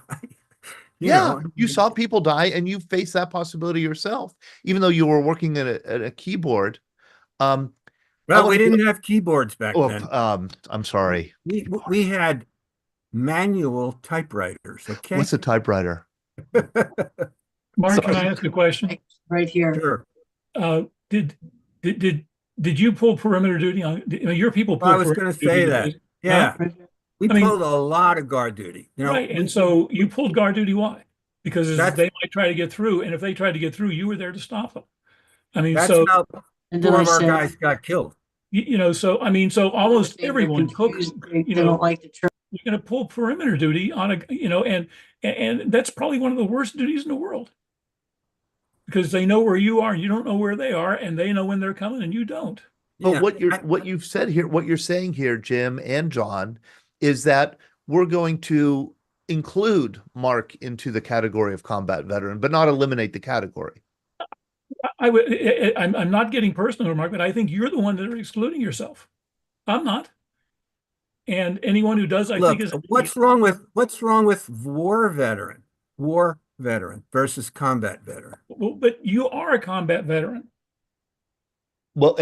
You saw people die, and you faced that possibility yourself, even though you were working at a keyboard. Well, we didn't have keyboards back then. I'm sorry. We had manual typewriters. Okay. What's a typewriter? Mark, can I ask a question? Right here. Sure. Did you pull perimeter duty on your people? I was going to say that. Yeah. We I mean, pulled a lot of guard duty. You know, right. And so you pulled guard duty. Why? Because That's- they might try to get through. And if they tried to get through, you were there to stop them. I mean, that's so, how And 4 then I of our said, guys got killed. you know, so, I mean, so almost they're everyone took, confused. They you don't know, like the term. you're going to pull perimeter duty on a, you know, and that's probably one of the worst duties in the world. Because they know where you are and you don't know where they are, and they know when they're coming and you don't. But Yeah, what you've said here, what you're saying here, Jim and John, is that we're going to include Mark into the category of combat veteran, but not eliminate the category. I'm not getting personal, Mark, but I think you're the one that are excluding yourself. I'm not. And anyone who does, I look, think is what's wrong with war veteran versus combat veteran? well, but you are a combat veteran. Well,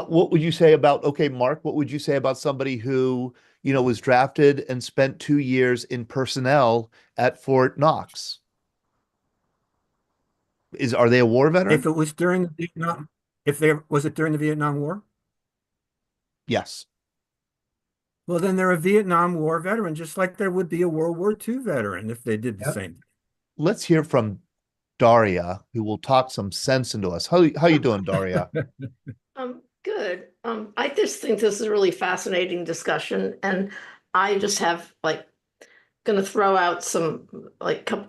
what would you say about, okay, Mark, what would you say about somebody who, you know, was drafted and spent 2 years in personnel at Fort Knox? Are they a war veteran? If it was during the Vietnam, was it during the Vietnam War? Yes. Well, then they're a Vietnam War veteran, just like there would be a World War II veteran if they did the Yep. same. Let's hear from Daria, who will talk some sense into us. How you doing, Daria? Good. I just think this is a really fascinating discussion, and I just have like going to throw out some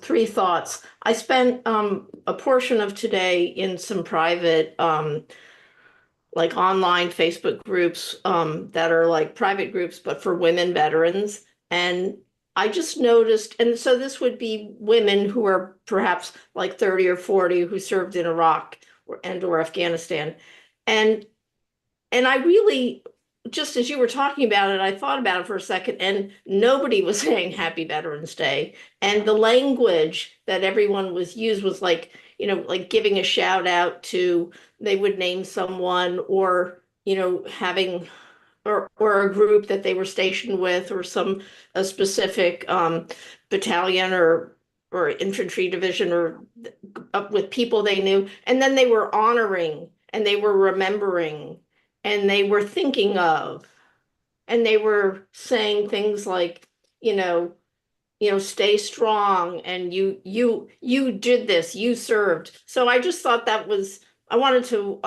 three thoughts. I spent a portion of today in some private like online Facebook groups that are like private groups, but for women veterans. And I just noticed, and so this would be women who are perhaps like 30 or 40 who served in Iraq or Afghanistan. And I really, just as you were talking about it, I thought about it for a second, and nobody was saying Happy Veterans Day. And the language that everyone was used was like, you know, like giving a shout out to, they would name someone, or, you know, having, or a group that they were stationed with, or a specific battalion or infantry division, or with people they knew. And then they were honoring, and they were remembering, and they were thinking of, and they were saying things like, you know, stay strong, and you did this, you served. So I just thought I wanted to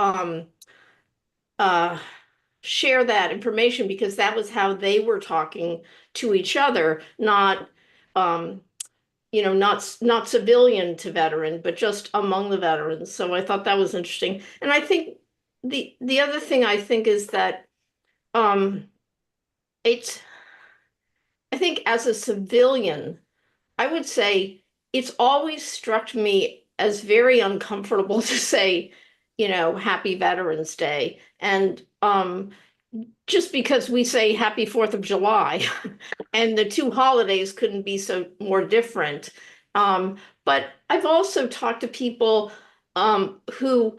share that information, because that was how they were talking to each other, not not civilian to veteran, but just among the veterans. So I thought that was interesting. And I think the other thing I think is that it's, I think as a civilian, I would say it's always struck me as very uncomfortable to say, you know, Happy Veterans Day. And just because we say Happy 4th of July and the two holidays couldn't be so more different. But I've also talked to people who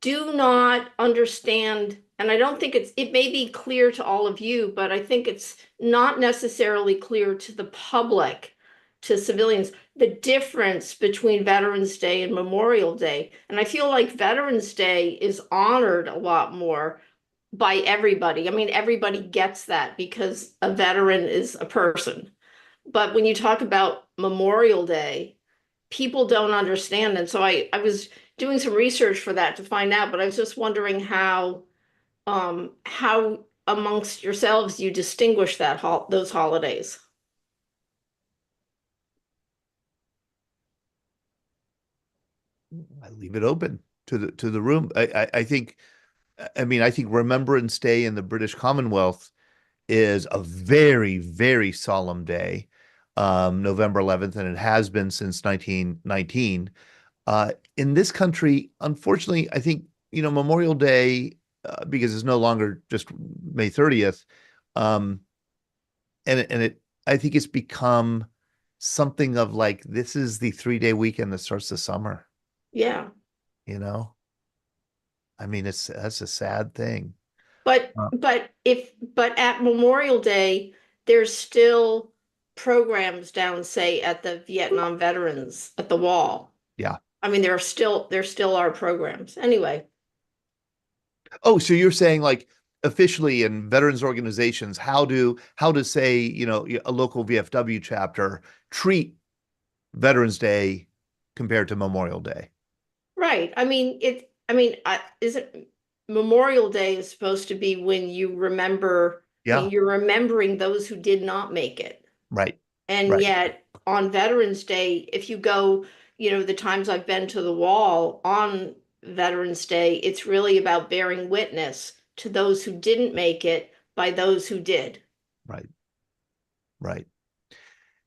do not understand, and I don't think it may be clear to all of you, but I think it's not necessarily clear to the public, to civilians, the difference between Veterans Day and Memorial Day. And I feel like Veterans Day is honored a lot more by everybody. I mean, everybody gets that because a veteran is a person. But when you talk about Memorial Day, people don't understand. And so I was doing some research for that to find out, but I was just wondering how amongst yourselves you distinguish those holidays. I leave it open to the room. I think, I mean, I think Remembrance Day in the British Commonwealth is a very, very solemn day, November 11th, and it has been since 1919. In this country, unfortunately, I think, you know, Memorial Day, because it's no longer just May 30th, and I think it's become something of like, this is the 3-day weekend that starts the summer. Yeah. You know, I mean, that's a sad thing. But at Memorial Day, there's still programs down, say, at the Vietnam Veterans at the Wall. Yeah. I mean, there still are programs. Anyway. Oh, so you're saying like officially in veterans organizations, how to say, a local VFW chapter treat Veterans Day compared to Memorial Day? Right. Isn't Memorial Day is supposed to be when you remember, Yeah. you're remembering those who did not make it. Right. And Right. yet on Veterans Day, if you go, the times I've been to the wall on Veterans Day, it's really about bearing witness to those who didn't make it by those who did. Right. Right.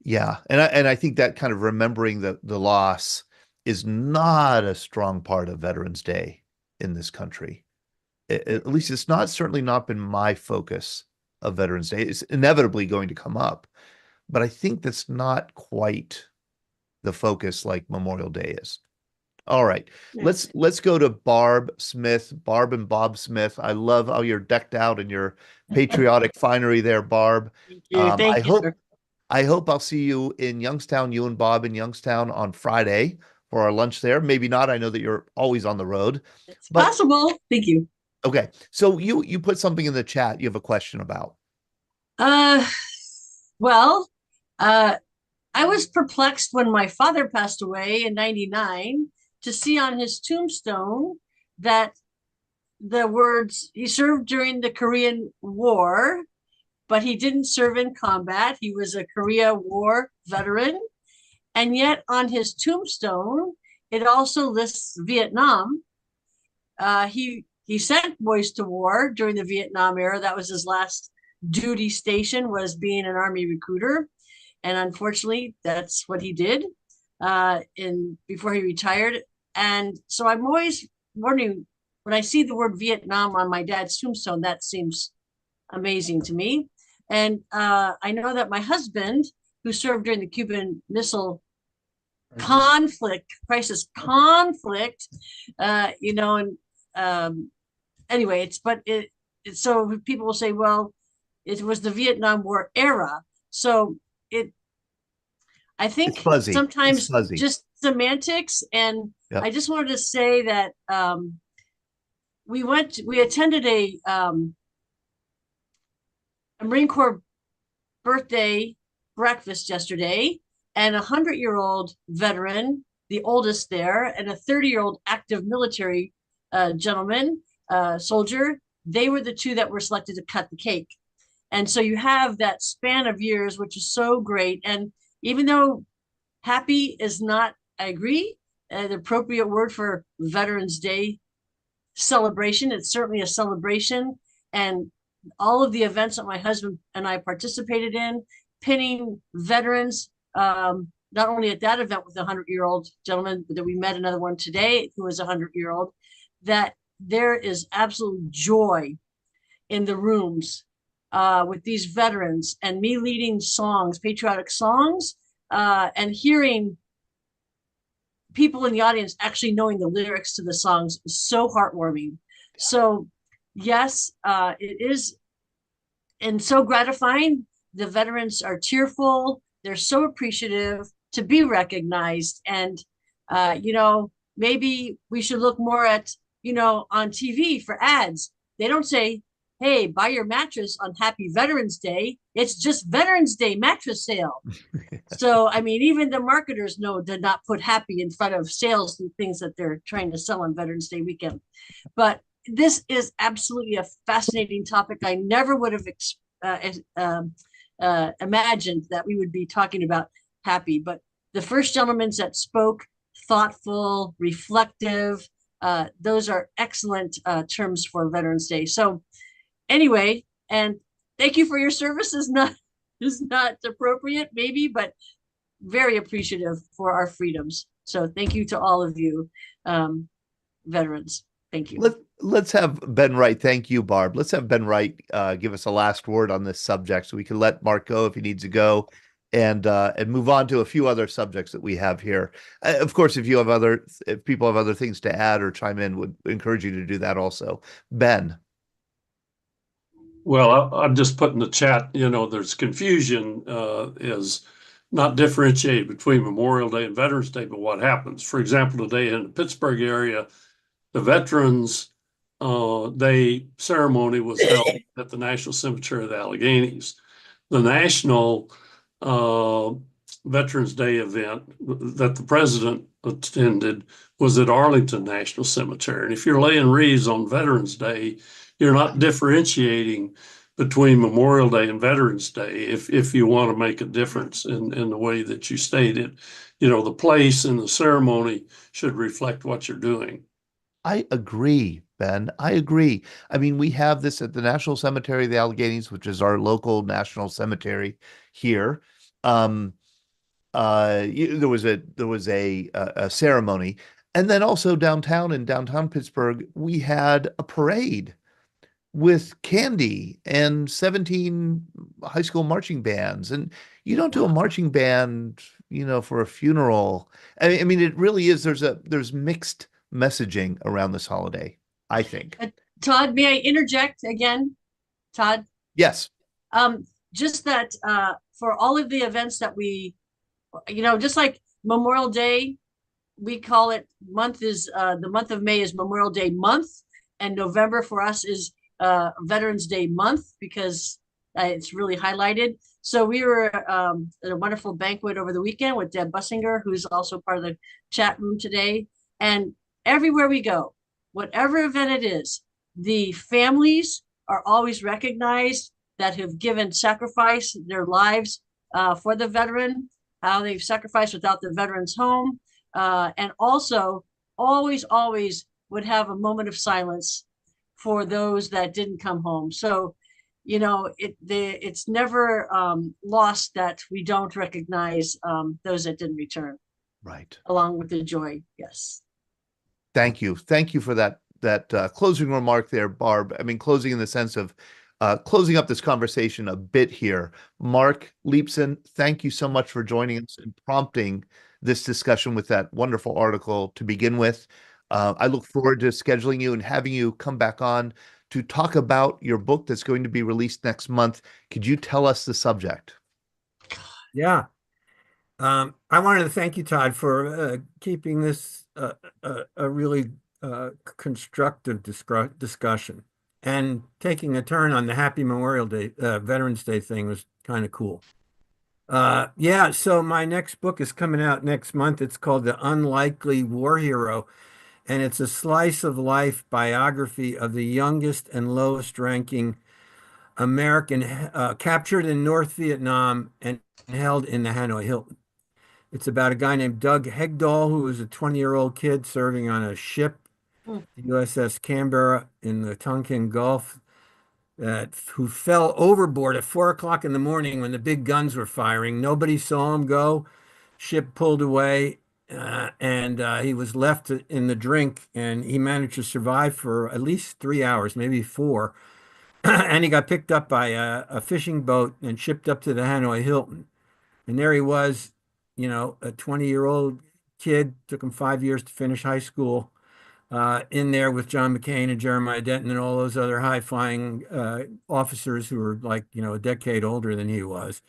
Yeah. And I think that kind of remembering the loss is not a strong part of Veterans Day in this country. At least it's not, certainly not been my focus of Veterans Day. It's inevitably going to come up, but I think that's not quite the focus like Memorial Day is. All right. Let's go to Barb Smith, Barb and Bob Smith. I love how you're decked out in your patriotic finery there, Barb. Thank you. Thank you, sir. I hope I'll see you in Youngstown, you and Bob in Youngstown on Friday for our lunch there. Maybe not. I know that you're always on the road. It's possible. Thank you. Okay. So you put something in the chat you have a question about. Well, I was perplexed when my father passed away in 99 to see on his tombstone that the words, he served during the Korean War, but he didn't serve in combat. He was a Korea War veteran. And yet on his tombstone, it also lists Vietnam. He sent boys to war during the Vietnam era. That was his last duty station, was being an Army recruiter. And unfortunately, that's what he did before he retired. And so I'm always wondering, when I see the word Vietnam on my dad's tombstone, that seems amazing to me. And I know that my husband, who served during the Cuban Missile crisis conflict, anyway, so people will say, well, it was the Vietnam War era. So I think sometimes just semantics. And yep. I just wanted to say that we attended a Marine Corps birthday breakfast yesterday, and 100-year-old veteran, the oldest there, and a 30-year-old active military gentleman, soldier, they were the two that were selected to cut the cake. And so you have that span of years, which is so great. And even though happy is not, I agree, the appropriate word for Veterans Day celebration, it's certainly a celebration. And all of the events that my husband and I participated in, pinning veterans, not only at that event with the 100-year-old gentleman, but that we met another one today who was 100-year-old, that there is absolute joy in the rooms with these veterans, and me leading songs, patriotic songs, and hearing people in the audience actually knowing the lyrics to the songs is so heartwarming. So yes, it is, and so gratifying. The veterans are tearful. They're so appreciative to be recognized. And, maybe we should look more at, on TV for ads. They don't say, hey, buy your mattress on Happy Veterans Day. It's just Veterans Day mattress sale. So, even the marketers know to not put happy in front of sales and things that they're trying to sell on Veterans Day weekend. But this is absolutely a fascinating topic. I never would have imagined that we would be talking about happy, but the first gentlemen that spoke, thoughtful, reflective, those are excellent terms for Veterans Day. So anyway, and thank you for your service is not appropriate maybe, but very appreciative for our freedoms. So thank you to all of you, veterans. Thank you. Let's have Ben Wright. Thank you, Barb. Let's have Ben Wright give us a last word on this subject, so we can let Mark go if he needs to go, and move on to a few other subjects that we have here. Of course, if people have other things to add or chime in, would encourage you to do that also. Ben. Well, I'm just putting the chat, there's confusion is not differentiated between Memorial Day and Veterans Day, but what happens. For example, today in the Pittsburgh area, the veterans Day ceremony was held at the National Cemetery of the Alleghenies. The National Veterans Day event that the president attended was at Arlington National Cemetery. And if you're laying wreaths on Veterans Day, you're not differentiating between Memorial Day and Veterans Day if you want to make a difference in the way that you state it. You know, the place and the ceremony should reflect what you're doing. I agree, Ben. I agree. I mean, we have this at the National Cemetery of the Alleghenies, which is our local national cemetery here. There was a ceremony, and then also downtown in downtown Pittsburgh, we had a parade with candy and 17 high school marching bands. And you don't do a marching band, for a funeral. I mean, it really is. There's mixed messaging around this holiday, I think. Todd, may I interject again? Todd? Yes. Just that for all of the events that we, just like Memorial Day, we call it the month of May is Memorial Day month, and November for us is Veterans Day month because it's really highlighted. So we were at a wonderful banquet over the weekend with Deb Bussinger, who's also part of the chat room today. And everywhere we go, whatever event it is, the families are always recognized that have given sacrifice their lives for the veteran, how they've sacrificed without the veteran's home. And also always would have a moment of silence for those that didn't come home. So, it's never lost that we don't recognize those that didn't return. Right. Along with the joy. Yes. Thank you. Thank you for that closing remark there, Barb. I mean, closing in the sense of closing up this conversation a bit here. Mark Leipson, thank you so much for joining us and prompting this discussion with that wonderful article to begin with. I look forward to scheduling you and having you come back on to talk about your book that's going to be released next month. Could you tell us the subject? Yeah. I wanted to thank you, Todd, for keeping this a really constructive discussion, and taking a turn on the Happy Memorial Day, Veterans Day thing was kind of cool. Yeah, so my next book is coming out next month. It's called The Unlikely War Hero, and it's a slice of life biography of the youngest and lowest ranking American captured in North Vietnam and held in the Hanoi Hilton. It's about a guy named Doug Hegdahl, who was a 20-year-old kid serving on a ship, the USS Canberra in the Tonkin Gulf, who fell overboard at 4 o'clock in the morning when the big guns were firing. Nobody saw him go. Ship pulled away, and he was left in the drink, and he managed to survive for at least 3 hours, maybe 4. And he got picked up by a fishing boat and shipped up to the Hanoi Hilton. And there he was, a 20-year-old kid. Took him 5 years to finish high school, in there with John McCain and Jeremiah Denton and all those other high-flying officers who were like, a decade older than he was.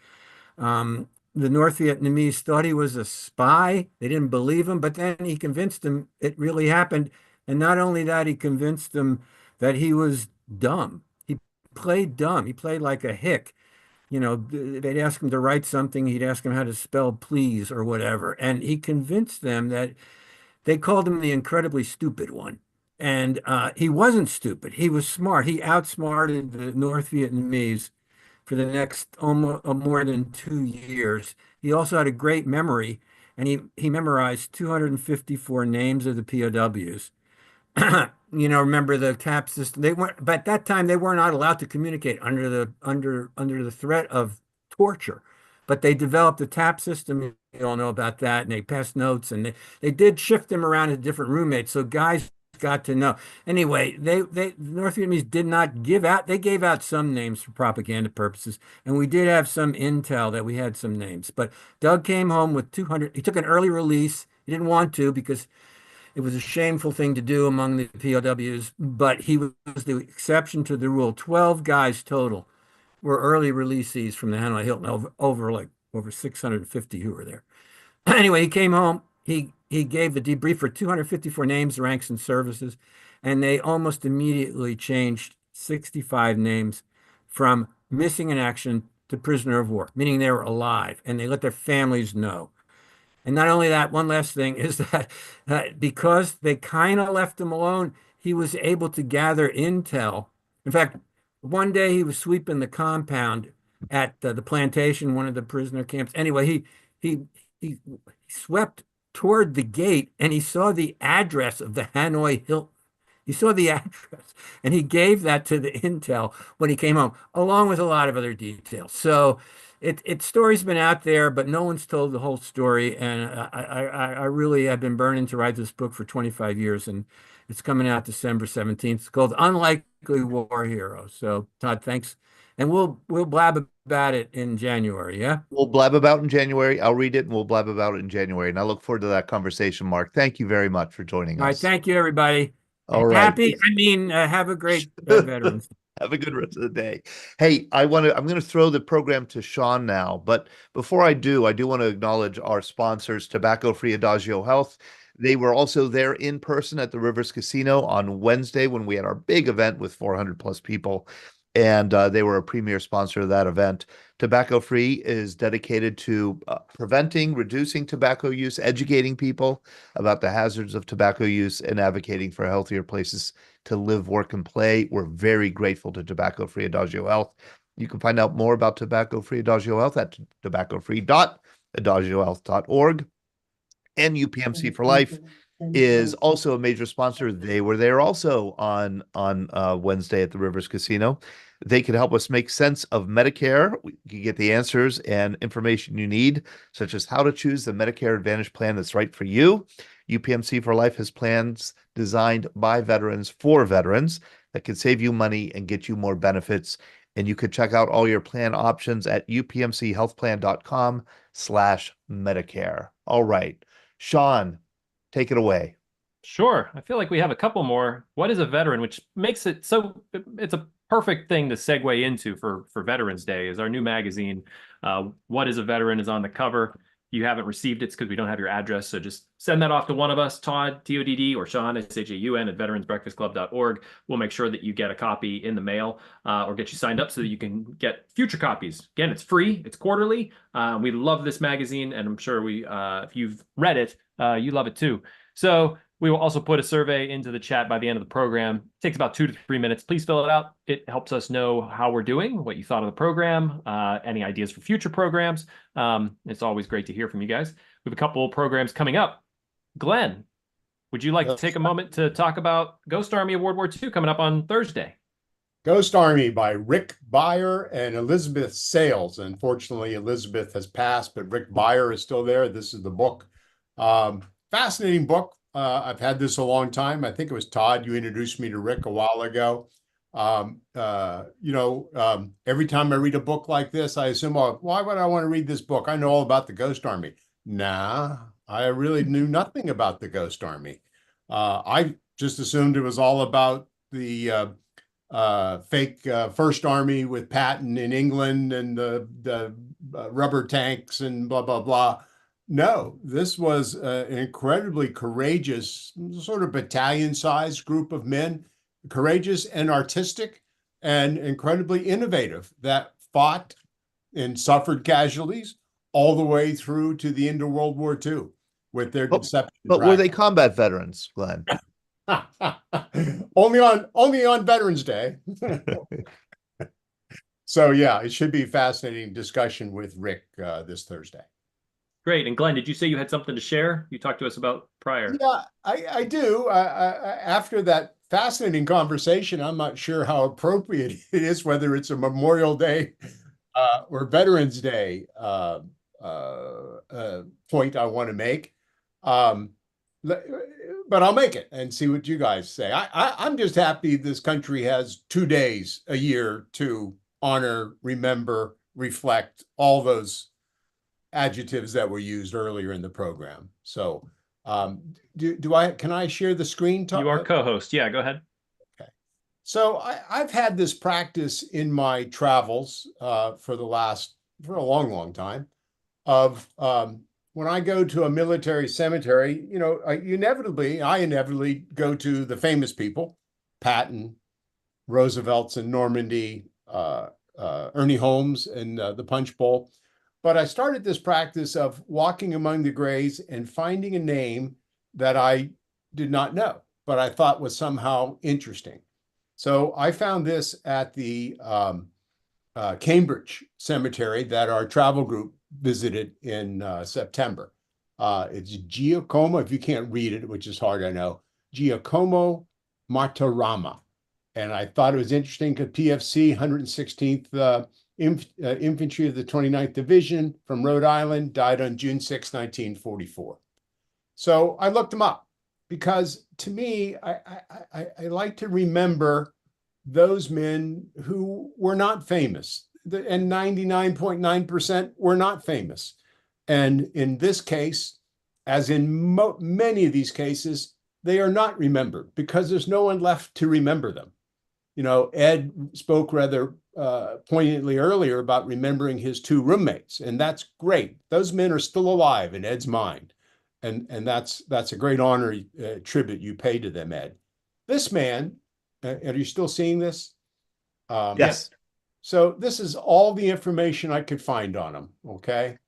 The North Vietnamese thought he was a spy. They didn't believe him, but then he convinced them it really happened. And not only that, he convinced them that he was dumb. He played dumb. He played like a hick. They'd ask him to write something. He'd ask him how to spell please or whatever. And he convinced them that they called him the incredibly stupid one. And he wasn't stupid. He was smart. He outsmarted the North Vietnamese for the next almost more than 2 years. He also had a great memory, and he memorized 254 names of the POWs. Remember the TAP system. But at that time they were not allowed to communicate under the threat of torture. But they developed the TAP system. You all know about that, and they passed notes, and they did shift them around to different roommates, so guys got to know. Anyway, the North Vietnamese did not give out. They gave out some names for propaganda purposes, and we did have some intel that we had some names. But Doug came home with 200. He took an early release. He didn't want to because it was a shameful thing to do among the POWs, but he was the exception to the rule. 12 guys total were early releasees from the Hanoi Hilton, over 650 who were there. Anyway, he came home. He gave the debrief for 254 names, ranks, and services. and they almost immediately changed 65 names from missing in action to prisoner of war, meaning they were alive, and they let their families know. And not only that, one last thing is that because they kind of left him alone, he was able to gather intel. In fact, one day he was sweeping the compound at the plantation, one of the prisoner camps. Anyway, he swept toward the gate and he saw the address of the Hanoi Hilton. He saw the address and he gave that to the intel when he came home, along with a lot of other details. So story's been out there, but no one's told the whole story. And I really have been burning to write this book for 25 years, and it's coming out December 17th. It's called Unlikely War Hero. So Todd, thanks. And we'll blab about it in January. Yeah. We'll blab about in January. I'll read it and we'll blab about it in January. And I look forward to that conversation, Mark. Thank you very much for joining All right. us. Thank you, everybody. All right. Have a great Veterans. Have a good rest of the day. Hey, I'm going to throw the program to Sean now, but before I do want to acknowledge our sponsors, Tobacco Free Adagio Health. They were also there in person at the Rivers Casino on Wednesday when we had our big event with 400 plus people, and they were a premier sponsor of that event. Tobacco Free is dedicated to preventing, reducing tobacco use, educating people about the hazards of tobacco use, and advocating for healthier places to live, work, and play. We're very grateful to Tobacco Free Adagio Health. You can find out more about Tobacco Free Adagio Health at tobaccofree.adagiohealth.org. And UPMC for Life is also a major sponsor. They were there also on Wednesday at the Rivers Casino. They can help us make sense of Medicare. You get the answers and information you need, such as how to choose the Medicare Advantage plan that's right for you. UPMC for Life has plans designed by veterans for veterans that can save you money and get you more benefits. And you could check out all your plan options at upmchealthplan.com/Medicare. All right, Sean, take it away. Sure. I feel like we have a couple more. What is a veteran? Which makes it so it's a perfect thing to segue into for Veterans Day is our new magazine. What is a veteran is on the cover. If you haven't received it, it's because we don't have your address. So just send that off to one of us, Todd, Todd, or Sean, SHAUN at veteransbreakfastclub.org. We'll make sure that you get a copy in the mail or get you signed up so that you can get future copies. Again, it's free. It's quarterly. We love this magazine, and I'm sure if you've read it, you love it too. So we will also put a survey into the chat by the end of the program. It takes about 2 to 3 minutes. Please fill it out. It helps us know how we're doing, what you thought of the program, any ideas for future programs. It's always great to hear from you guys. We have a couple of programs coming up. Glenn, would you like to take a moment to talk about Ghost Army of World War II coming up on Thursday? Ghost Army by Rick Beyer and Elizabeth Sales. Unfortunately, Elizabeth has passed, but Rick Beyer is still there. This is the book. Fascinating book. I've had this a long time. I think it was Todd, you introduced me to Rick a while ago. Every time I read a book like this, I assume, why would I want to read this book? I know all about the Ghost Army. Nah, I really knew nothing about the Ghost Army. I just assumed it was all about the fake First Army with Patton in England and the rubber tanks and blah, blah, blah. No, this was an incredibly courageous, sort of battalion-sized group of men, courageous and artistic and incredibly innovative that fought and suffered casualties all the way through to the end of World War II with their deception. But were they combat veterans, Glenn? Only on Veterans Day. So yeah, it should be a fascinating discussion with Rick this Thursday. Great. And Glenn, did you say you had something to share? You talked to us about prior. Yeah, I do. After that fascinating conversation, I'm not sure how appropriate it is, whether it's a Memorial Day or Veterans Day point I want to make. But I'll make it and see what you guys say. I'm just happy this country has 2 days a year to honor, remember, reflect all those adjectives that were used earlier in the program. So can I share the screen? You are co-host. Yeah, go ahead. Okay. So I've had this practice in my travels for a long, long time of when I go to a military cemetery, you know, I inevitably go to the famous people, Patton, Roosevelt's in Normandy, Ernie Holmes and the Punch Bowl. But I started this practice of walking among the graves and finding a name that I did not know, but I thought was somehow interesting. So I found this at the Cambridge Cemetery that our travel group visited in September. It's Giacomo, if you can't read it, which is hard, I know, Giacomo Martirama. And I thought it was interesting because PFC, 116th Infantry of the 29th Division from Rhode Island, died on June 6, 1944. So I looked him up because to me, I like to remember those men who were not famous, and 99.9% were not famous. And in this case, as in many of these cases, they are not remembered because there's no one left to remember them. You know, Ed spoke rather poignantly earlier about remembering his two roommates, and that's great. Those men are still alive in Ed's mind, and that's a great honor tribute you pay to them, Ed. This man, are you still seeing this? Yes. So this is all the information I could find on him. Okay,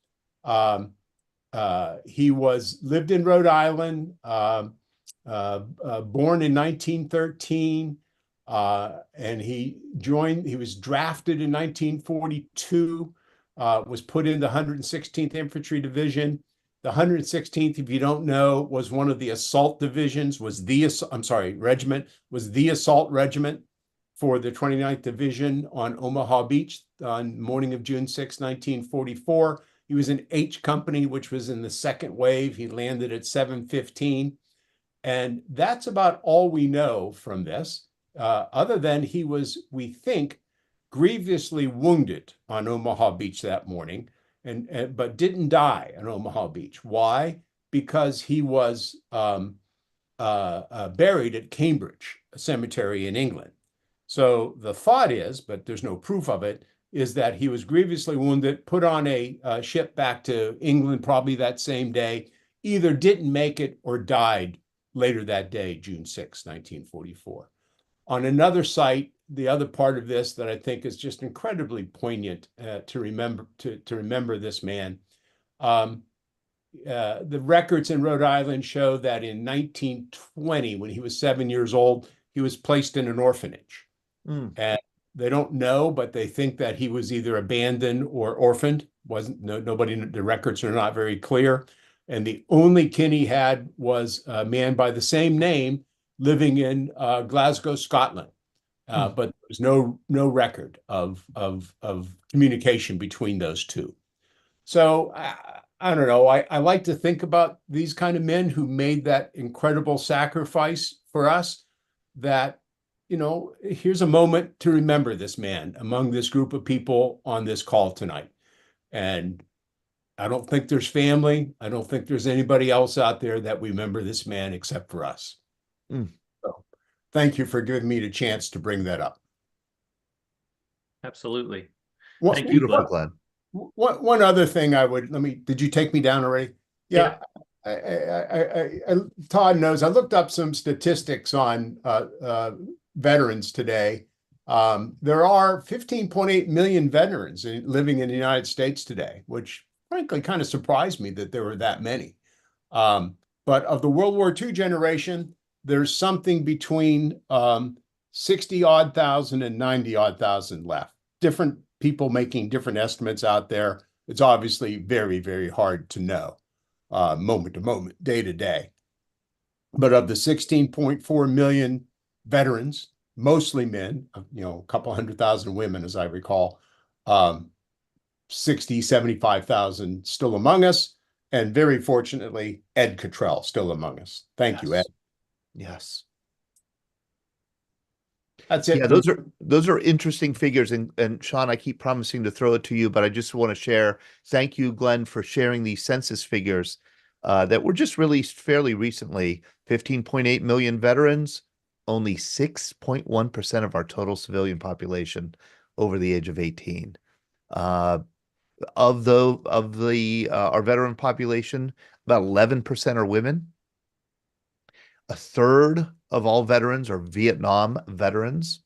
he lived in Rhode Island, born in 1913. And he was drafted in 1942, was put in the 116th Infantry Division. The 116th, if you don't know, was one of the assault divisions, regiment, was the assault regiment for the 29th Division on Omaha Beach on morning of June 6, 1944. He was in H Company, which was in the second wave. He landed at 7:15. And that's about all we know from this. Other than he was, we think, grievously wounded on Omaha Beach that morning, but didn't die on Omaha Beach. Why? Because he was buried at Cambridge Cemetery in England. So the thought is, but there's no proof of it, is that he was grievously wounded, put on a ship back to England probably that same day, either didn't make it or died later that day, June 6, 1944. On another site, the other part of this that I think is just incredibly poignant to remember this man. The records in Rhode Island show that in 1920, when he was 7 years old, he was placed in an orphanage. And they don't know, but they think that he was either abandoned or orphaned. The records are not very clear. And the only kin he had was a man by the same name living in Glasgow, Scotland. But there was no record of communication between those two. So I don't know. I like to think about these kind of men who made that incredible sacrifice for us, that, you know, here's a moment to remember this man among this group of people on this call tonight. And I don't think there's family. I don't think there's anybody else out there that we remember this man except for us. So thank you for giving me the chance to bring that up. Absolutely. Well, Thank you, Glenn. Glenn. One other thing did you take me down already? Yeah. Todd knows I looked up some statistics on veterans today. There are 15.8 million veterans living in the United States today, which frankly kind of surprised me that there were that many. But of the World War II generation, there's something between 60-odd thousand and 90-odd thousand left. Different people making different estimates out there. It's obviously very, very hard to know moment to moment, day to day. But of the 16.4 million veterans, mostly men, you know, a couple 100,000 women, as I recall, 75,000 still among us. And very fortunately, Ed Cottrell still among us. Thank you, Ed. Yes. That's it. Yeah, those are interesting figures. And Sean, I keep promising to throw it to you, but I just want to share. Thank you, Glenn, for sharing these census figures that were just released fairly recently. 15.8 million veterans, only 6.1% of our total civilian population over the age of 18. Of the our veteran population, about 11% are women. A third of all veterans are Vietnam veterans.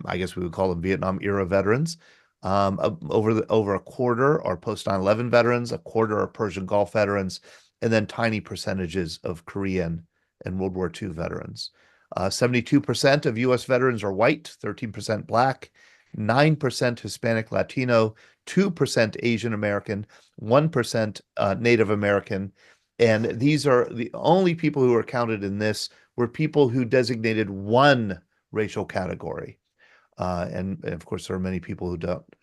I guess we would call them Vietnam era veterans. Over a quarter are post 9/11 veterans, a quarter are Persian Gulf veterans, and then tiny percentages of Korean and World War II veterans. 72% of U.S. veterans are white, 13% Black, 9% Hispanic Latino, 2% Asian American, 1% Native American. And these are the only people who are counted in this were people who designated one racial category. And of course, there are many people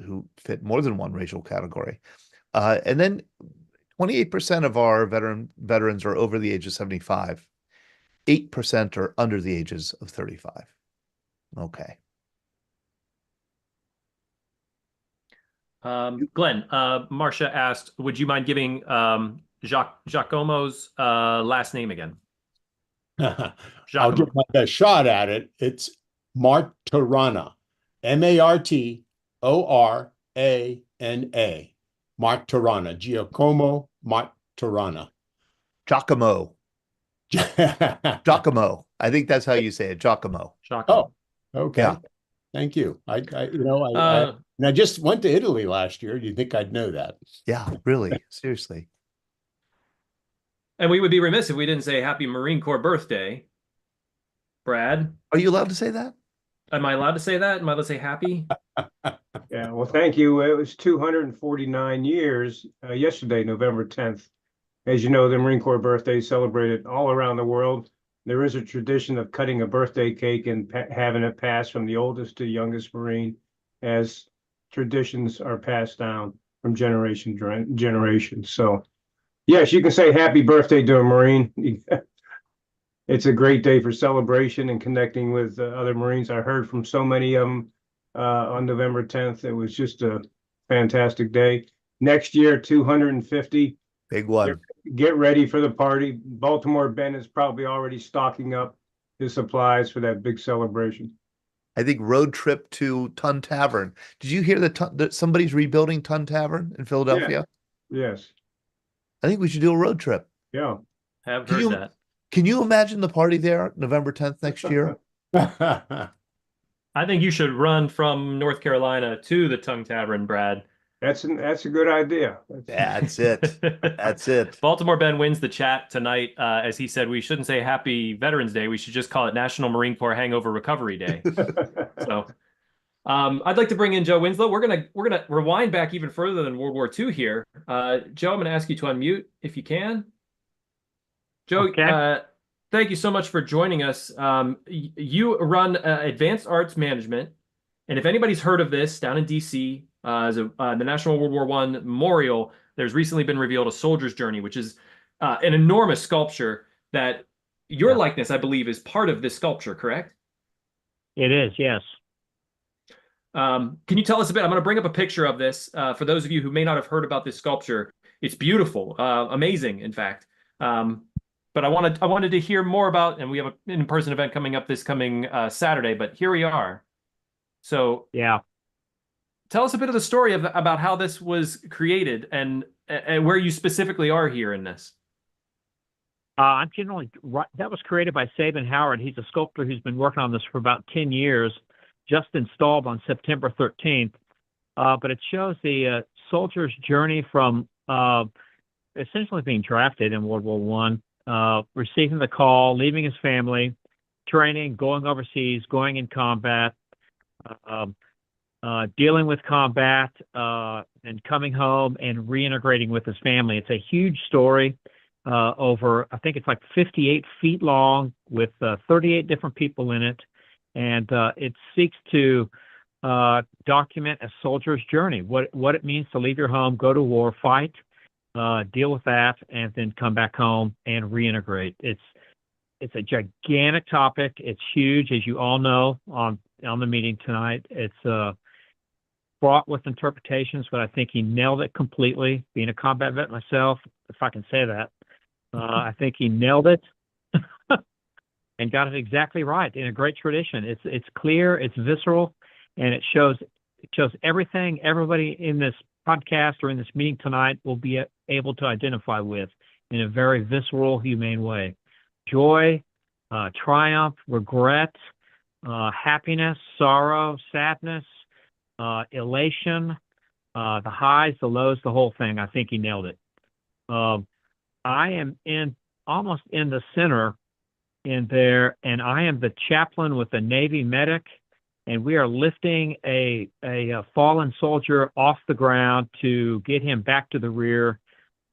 who fit more than one racial category. And then 28% of our veterans are over the age of 75. 8% are under the ages of 35. Okay. Glenn, Marcia asked, would you mind giving Giacomo's last name again? I'll give my best shot at it. It's Martorana. Martorana. Martorana. Giacomo Martorana. Giacomo. Giacomo. I think that's how you say it. Giacomo. Oh, okay. Yeah. Thank you. I just went to Italy last year. Do you think I'd know that? Yeah, really. Seriously. And we would be remiss if we didn't say happy Marine Corps birthday, Brad. Are you allowed to say that? Am I allowed to say that? Am I allowed to say happy? Yeah, well, thank you. It was 249 years yesterday, November 10th. As you know, the Marine Corps birthday is celebrated all around the world. There is a tradition of cutting a birthday cake and having it passed from the oldest to the youngest Marine, as traditions are passed down from generation to generation. So, yes, you can say happy birthday to a Marine. It's a great day for celebration and connecting with other Marines. I heard from so many of them on November 10th. It was just a fantastic day. Next year, 250. Big one. Get ready for the party. Baltimore Ben is probably already stocking up his supplies for that big celebration. I think road trip to Tun Tavern. Did you hear that somebody's rebuilding Tun Tavern in Philadelphia? Yeah. Yes. I think we should do a road trip. Yeah. Have heard that. Can you imagine the party there November 10th next year? I think you should run from North Carolina to the Tongue Tavern, Brad. That's a good idea. That's it. That's it. Baltimore Ben wins the chat tonight. As he said, we shouldn't say Happy Veterans Day. We should just call it National Marine Corps Hangover Recovery Day. So I'd like to bring in Joe Winslow. We're gonna rewind back even further than World War II here. Joe, I'm gonna ask you to unmute if you can. Joe, okay. Thank you so much for joining us. You run Advanced Arts Management, and if anybody's heard of this down in DC, the National World War I Memorial, there's recently been revealed a Soldier's Journey, which is an enormous sculpture that your likeness, I believe, is part of this sculpture, correct? It is, yes. Can you tell us a bit? I'm going to bring up a picture of this for those of you who may not have heard about this sculpture. It's beautiful, amazing, in fact. But I wanted to hear more about, and we have an in-person event coming up this coming Saturday, but here we are. So yeah, tell us a bit of the story about how this was created and where you specifically are here in this. I'm generally that was created by Sabin Howard. He's a sculptor who's been working on this for about 10 years, just installed on September 13th. But it shows the soldier's journey from essentially being drafted in World War I, receiving the call, leaving his family, training, going overseas, going in combat, dealing with combat, and coming home and reintegrating with his family. It's a huge story over, I think it's like 58 feet long with 38 different people in it. And it seeks to document a soldier's journey, what it means to leave your home, go to war, fight, deal with that, and then come back home and reintegrate. It's a gigantic topic. It's huge, as you all know, on the meeting tonight. It's fraught with interpretations, but I think he nailed it completely. Being a combat vet myself, if I can say that, I think he nailed it and got it exactly right in a great tradition. It's clear, it's visceral, and it shows everything everybody in this podcast or in this meeting tonight will be able to identify with in a very visceral, humane way. Joy, triumph, regret, happiness, sorrow, sadness, elation, the highs, the lows, the whole thing. I think he nailed it. I am almost in the center in there, and I am the chaplain with the Navy medic, and we are lifting a fallen soldier off the ground to get him back to the rear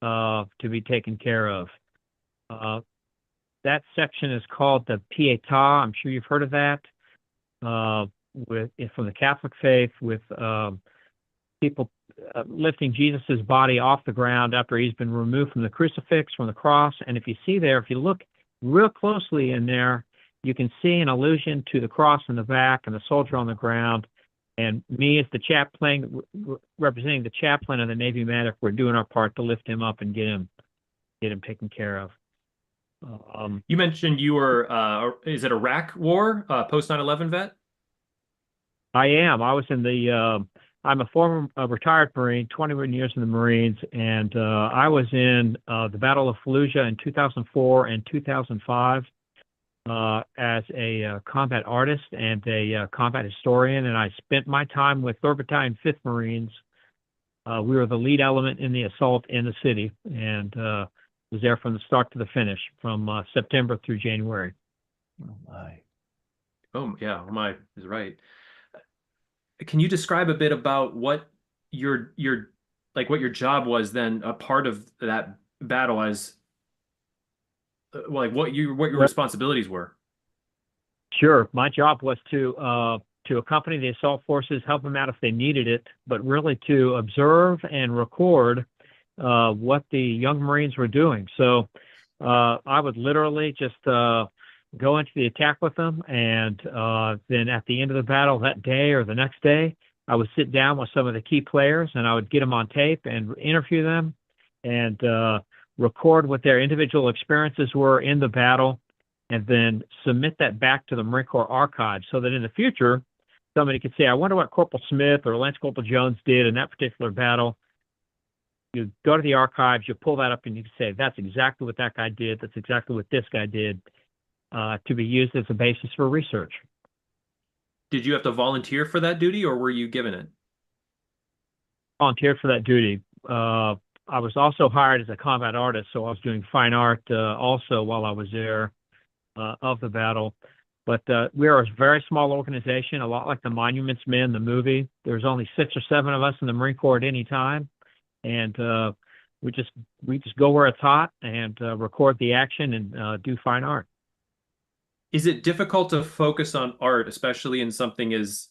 to be taken care of. That section is called the Pietà. I'm sure you've heard of that. From the Catholic faith, with people lifting Jesus's body off the ground after he's been removed from the crucifix, from the cross. And if you see there, if you look real closely in there, you can see an allusion to the cross in the back and the soldier on the ground. And me as the chaplain, representing the chaplain and the Navy medic, we're doing our part to lift him up and get him taken care of. You mentioned you were, is it Iraq war, post 9/11 vet? I am. I was in the, I'm a former retired Marine, 21 years in the Marines, and I was in the Battle of Fallujah in 2004 and 2005 as a combat artist and a combat historian, and I spent my time with 3rd Battalion, 5th Marines. We were the lead element in the assault in the city, and was there from the start to the finish, from September through January. Oh my. Oh yeah, oh my is right. Can you describe a bit about what your what your job was then, a part of that battle, as like what your responsibilities were? Sure. My job was to accompany the assault forces, help them out if they needed it, but really to observe and record what the young Marines were doing. So I would literally just go into the attack with them, and then at the end of the battle that day or the next day, I would sit down with some of the key players, and I would get them on tape and interview them and record what their individual experiences were in the battle, and then submit that back to the Marine Corps archives, so that in the future, somebody could say, I wonder what Corporal Smith or Lance Corporal Jones did in that particular battle. You go to the archives, you pull that up, and you can say, that's exactly what that guy did. That's exactly what this guy did, to be used as a basis for research. Did you have to volunteer for that duty, or were you given it? Volunteered for that duty. I was also hired as a combat artist, so I was doing fine art also while I was there of the battle. But we are a very small organization, a lot like the Monuments Men, the movie. There's only 6 or 7 of us in the Marine Corps at any time, and we just go where it's hot and record the action and do fine art. Is it difficult to focus on art, especially in something as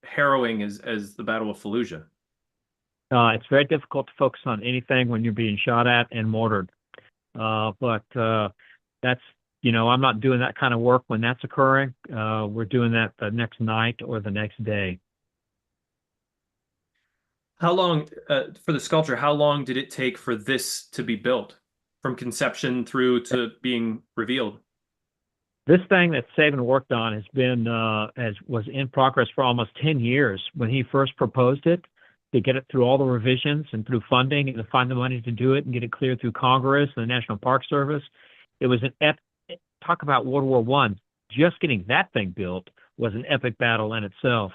harrowing as the Battle of Fallujah? It's very difficult to focus on anything when you're being shot at and mortared. But that's, I'm not doing that kind of work when that's occurring. We're doing that the next night or the next day. How long, for the sculpture, how long did it take for this to be built, from conception through to being revealed? This thing that Saban worked on has been, was in progress for almost 10 years. When he first proposed it, to get it through all the revisions and through funding and to find the money to do it and get it cleared through Congress and the National Park Service. It was talk about World War I. Just getting that thing built was an epic battle in itself.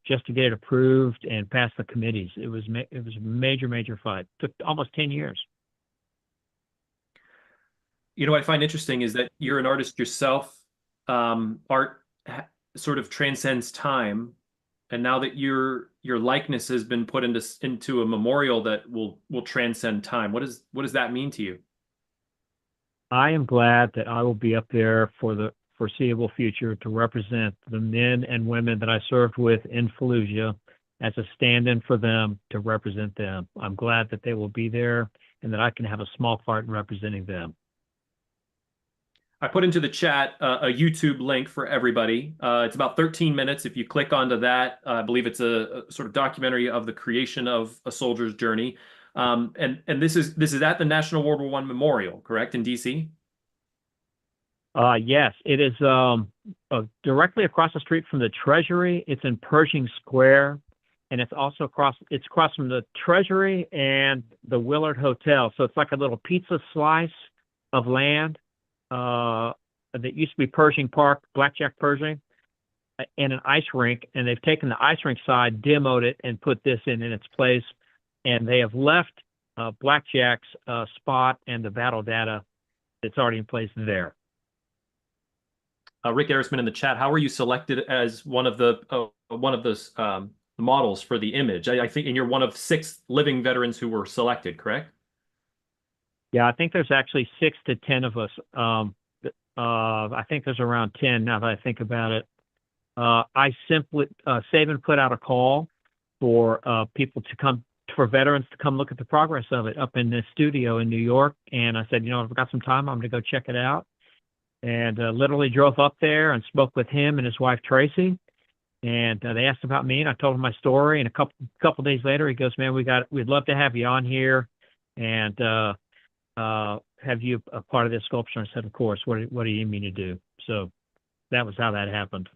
Just to get it approved and pass the committees, it was a major fight. It took almost 10 years. What I find interesting is that you're an artist yourself. Art sort of transcends time, and now that your likeness has been put into a memorial that will transcend time, what does that mean to you? I am glad that I will be up there for the foreseeable future to represent the men and women that I served with in Fallujah as a stand-in for them, to represent them. I'm glad that they will be there and that I can have a small part in representing them. I put into the chat a YouTube link for everybody. It's about 13 minutes. If you click onto that, I believe it's a sort of documentary of the creation of a soldier's journey. And this is at the National World War I Memorial, correct, in DC? Yes, it is directly across the street from the Treasury. It's in Pershing Square. and it's also across from the Treasury and the Willard Hotel. So it's like a little pizza slice of land that used to be Pershing Park, Blackjack Pershing, and an ice rink. And they've taken the ice rink side, demoed it, and put this in its place. And they have left Blackjack's spot and the battle data that's already in place there. Rick Erisman in the chat, how were you selected as one of those models for the image? I think, and you're one of 6 living veterans who were selected, correct? Yeah, I think there's actually 6 to 10 of us. I think there's around 10 now that I think about it. Saban put out a call for for veterans to come look at the progress of it up in the studio in New York. And I said, I've got some time. I'm going to go check it out. And literally drove up there and spoke with him and his wife, Tracy. And they asked about me, and I told him my story. And a couple days later, he goes, "Man, we'd love to have you on here and have you a part of this sculpture." I said, "Of course. What do you need me to do?" So that was how that happened.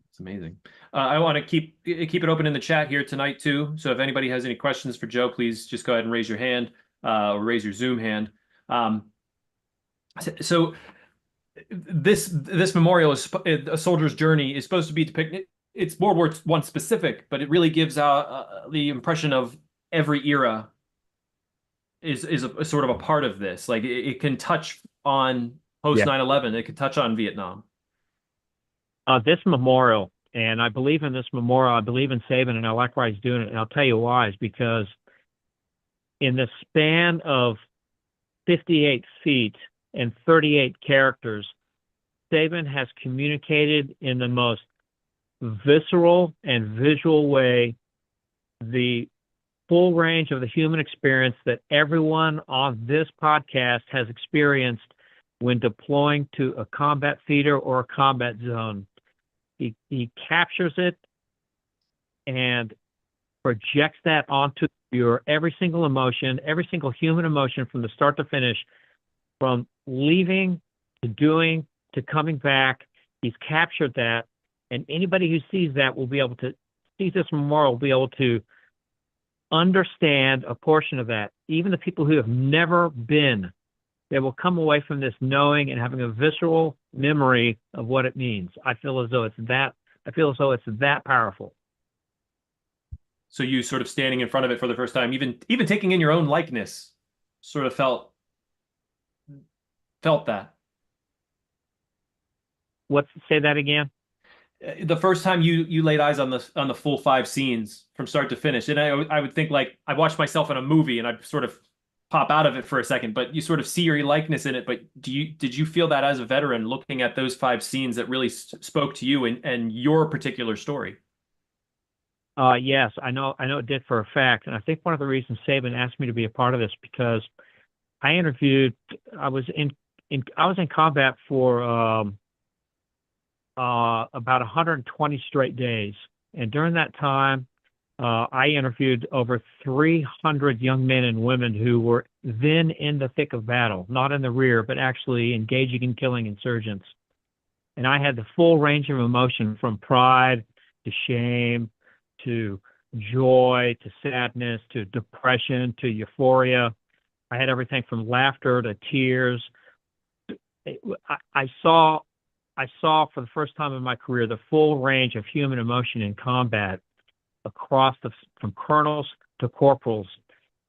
It's amazing. I want to keep it open in the chat here tonight too. So if anybody has any questions for Joe, please just go ahead and raise your hand or raise your Zoom hand. So this memorial is A Soldier's Journey is supposed to be depicted. It's World War I specific, but it really gives the impression of every era is a sort of a part of this. Like it can touch on post 9/11. It can touch on Vietnam. This memorial, and I believe in this memorial. I believe in Saban, and I like why he's doing it. And I'll tell you why. Is because in the span of 58 feet and 38 characters, Saban has communicated in the most visceral and visual way the full range of the human experience that everyone on this podcast has experienced when deploying to a combat theater or a combat zone. He captures it and projects that onto your every single emotion, every single human emotion from the start to finish, from leaving to doing to coming back. He's captured that, and anybody who sees that will be able to see this memorial, will be able to understand a portion of that. Even the people who have never been, they will come away from this knowing and having a visceral memory of what it means. I feel as though it's that powerful. So you sort of standing in front of it for the first time, even taking in your own likeness, sort of felt that. Say that again? The first time you laid eyes on the full 5 scenes from start to finish, and I would think, like, I watched myself in a movie and I sort of pop out of it for a second, but you sort of see your likeness in it. But did you feel that as a veteran looking at those 5 scenes that really spoke to you and your particular story? Yes, I know it did for a fact. And I think one of the reasons Saban asked me to be a part of this, because I was in combat for about 120 straight days. And during that time, I interviewed over 300 young men and women who were then in the thick of battle, not in the rear, but actually engaging and killing insurgents. And I had the full range of emotion, from pride to shame to joy to sadness to depression to euphoria. I had everything from laughter to tears. I saw for the first time in my career the full range of human emotion in combat, from colonels to corporals.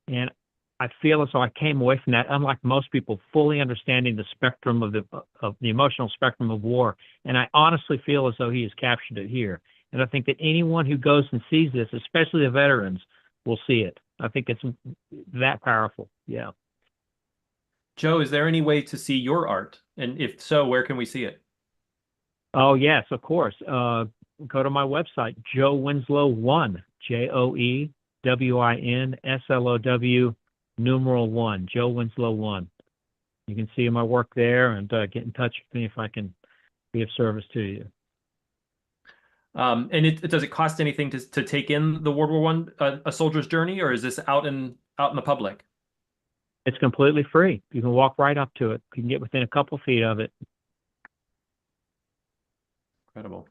And I feel as though I came away from that, unlike most people, fully understanding the spectrum of the emotional spectrum of war. And I honestly feel as though he has captured it here. And I think that anyone who goes and sees this, especially the veterans, will see it. I think it's that powerful. Yeah. Joe, is there any way to see your art? And if so, where can we see it? Oh, yes, of course. Go to my website, Joe Winslow 1, JoeWinslow numeral 1, Joe Winslow 1. You can see my work there and get in touch with me if I can be of service to you. And does it cost anything to take in the World War I, A Soldier's Journey, or is this out in the public? It's completely free. You can walk right up to it. You can get within a couple feet of it. Incredible.